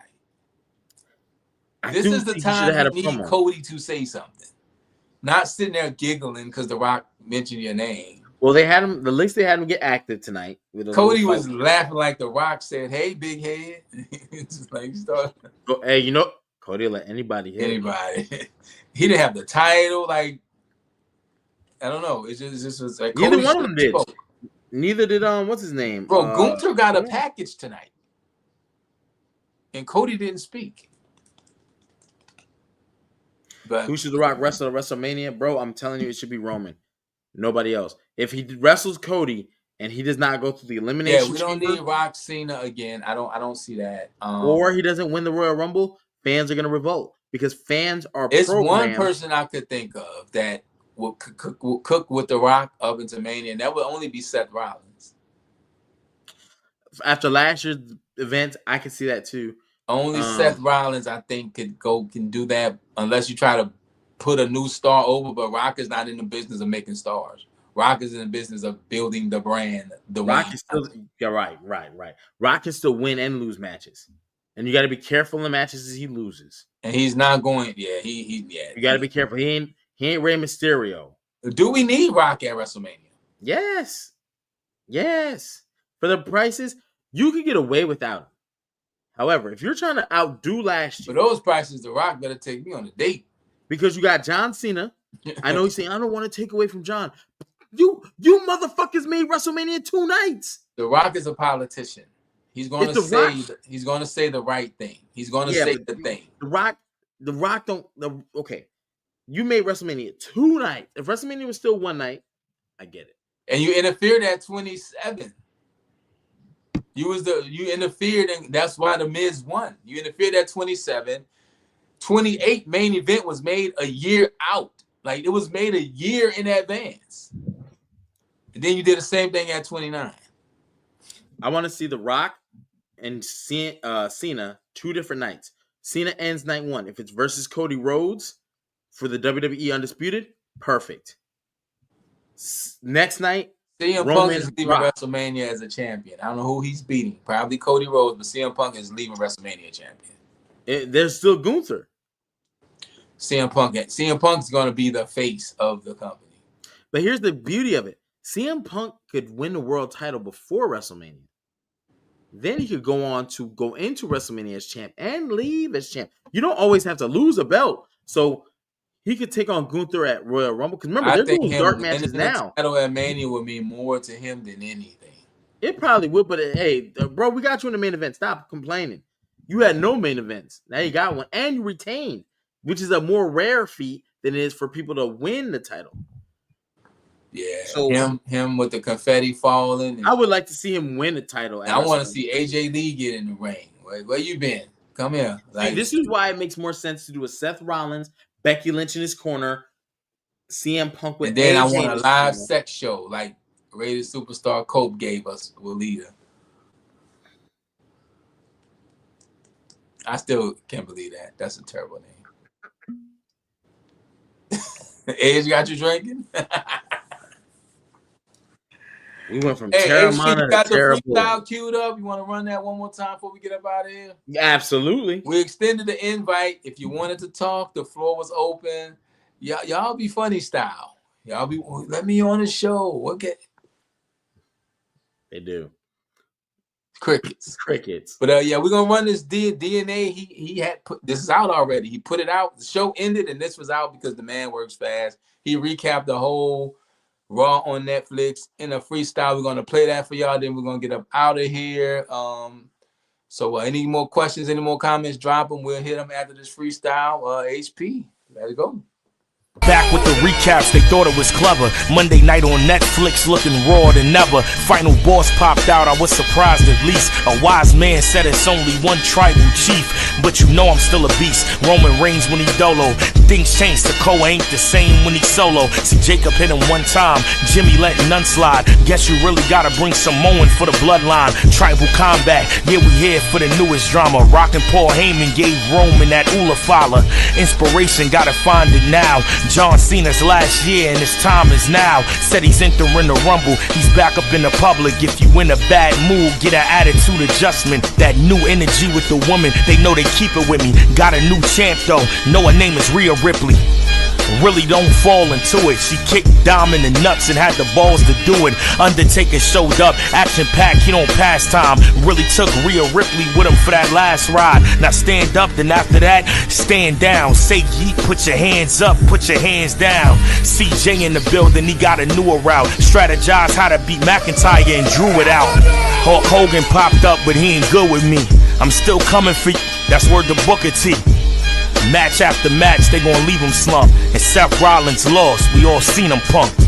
[SPEAKER 2] This is the time you need Cody to say something. Not sitting there giggling because The Rock mentioned your name.
[SPEAKER 1] Well, they had him. At least they had him get active tonight.
[SPEAKER 2] Cody was laughing like The Rock said, "Hey, big head." Just like
[SPEAKER 1] hey, Cody will let anybody hit
[SPEAKER 2] anybody. He didn't have the title. Like I don't know. It just was like
[SPEAKER 1] neither one of them did. Neither did what's his name?
[SPEAKER 2] Bro, Gunther got a package tonight, and Cody didn't speak. But
[SPEAKER 1] who should The Rock wrestle at WrestleMania, bro? I'm telling you, it should be Roman. Nobody else. If he wrestles Cody and he does not go through the elimination,
[SPEAKER 2] we don't need Rock Cena again. I don't see that.
[SPEAKER 1] Or he doesn't win the Royal Rumble, fans are gonna revolt because fans are
[SPEAKER 2] It's one
[SPEAKER 1] programmed.
[SPEAKER 2] person I could think of that will cook with The Rock up into Mania, and that would only be Seth Rollins.
[SPEAKER 1] After last year's event, I can see that too.
[SPEAKER 2] Only Seth Rollins, I think, can do that unless you try to put a new star over. But Rock is not in the business of making stars. Rock is in the business of building the brand. The
[SPEAKER 1] Rock is still, yeah, right. Rock can still win and lose matches, and you got to be careful in the matches as he loses.
[SPEAKER 2] And he's not going. Yeah, you
[SPEAKER 1] got to be careful. He ain't Rey Mysterio.
[SPEAKER 2] Do we need Rock at WrestleMania?
[SPEAKER 1] Yes. For the prices, you could get away without him. However, if you're trying to outdo last year,
[SPEAKER 2] for those prices, The Rock better take me on a date.
[SPEAKER 1] Because you got John Cena. I know he's saying, I don't want to take away from John. You motherfuckers made WrestleMania 2 nights.
[SPEAKER 2] The Rock is a politician. He's going to say the right thing. He's going to say the thing.
[SPEAKER 1] The Rock don't. Okay, you made WrestleMania 2 nights. If WrestleMania was still 1 night, I get it.
[SPEAKER 2] And you interfered at 27. You interfered, and that's why The Miz won. You interfered at 27. 28 main event was made a year out. Like, it was made a year in advance. And then you did the same thing at 29.
[SPEAKER 1] I want to see The Rock and Cena 2 different nights. Cena ends night 1. If it's versus Cody Rhodes for the WWE Undisputed, perfect. Next night,
[SPEAKER 2] CM Punk is leaving WrestleMania as a champion. I don't know who he's beating. Probably Cody Rhodes, but CM Punk is leaving WrestleMania champion.
[SPEAKER 1] There's still Gunther.
[SPEAKER 2] CM Punk's going to be the face of the company.
[SPEAKER 1] But here's the beauty of it. CM Punk could win the world title before WrestleMania. Then he could go into WrestleMania as champ and leave as champ. You don't always have to lose a belt. So he could take on Gunther at Royal Rumble. Because remember, they're doing dark matches now.
[SPEAKER 2] The title at Mania would mean more to him than anything.
[SPEAKER 1] It probably would, but hey, bro, we got you in the main event. Stop complaining. You had no main events. Now you got one. And you retained, which is a more rare feat than it is for people to win the title.
[SPEAKER 2] Yeah, so him with the confetti falling.
[SPEAKER 1] I would like to see him win the title.
[SPEAKER 2] I want to see AJ Lee get in the ring. Where you been? Come here.
[SPEAKER 1] See, this is why it makes more sense to do a Seth Rollins, Becky Lynch in his corner, CM Punk with.
[SPEAKER 2] And then
[SPEAKER 1] AJ
[SPEAKER 2] I want a live sex show like Rated Superstar Cope gave us with Lita. I still can't believe that. That's a terrible name. Edge got you drinking?
[SPEAKER 1] We went from Terramana to terrible.
[SPEAKER 2] You got the freestyle queued up. You want to run that one more time before we get up out of here?
[SPEAKER 1] Absolutely.
[SPEAKER 2] We extended the invite. If you wanted to talk, the floor was open. Y'all be funny style. Y'all be let me on the show. Okay.
[SPEAKER 1] They do.
[SPEAKER 2] Crickets. But yeah, we're gonna run this DNA. He had put this is out already. He put it out. The show ended, and this was out because the man works fast. He recapped the whole Raw on Netflix in a freestyle. We're gonna play that for y'all. Then we're gonna get up out of here. So any more questions, any more comments, drop them. We'll hit them after this freestyle. HP, let it go.
[SPEAKER 5] Back with the recaps, they thought it was clever. Monday night on Netflix, looking raw than never. Final boss popped out, I was surprised at least. A wise man said it's only one tribal chief, but you know I'm still a beast. Roman Reigns when he dolo, things change. Sikoa ain't the same when he solo. See Jacob hit him one time, Jimmy letting none slide. Guess you really gotta bring Samoan for the bloodline. Tribal combat, yeah we here for the newest drama. Rock and Paul Heyman gave Roman that Ula Fala. Inspiration, gotta find it now. John Cena's last year and his time is now. Said he's entering the Rumble, he's back up in the public. If you in a bad mood, get an attitude adjustment. That new energy with the woman, they know they keep it with me. Got a new champ though, know her name is Rhea Ripley. Really don't fall into it. She kicked Dom in the nuts and had the balls to do it. Undertaker showed up, action-packed, he don't pass time. Really took Rhea Ripley with him for that last ride. Now stand up, then after that, stand down. Say yeet, put your hands up, put your hands down. CJ in the building, he got a newer route. Strategize how to beat McIntyre and drew it out. Hulk Hogan popped up, but he ain't good with me. I'm still coming for you, that's word to Booker T. Match after match, they gon' leave him slumped. And Seth Rollins lost, we all seen him punked.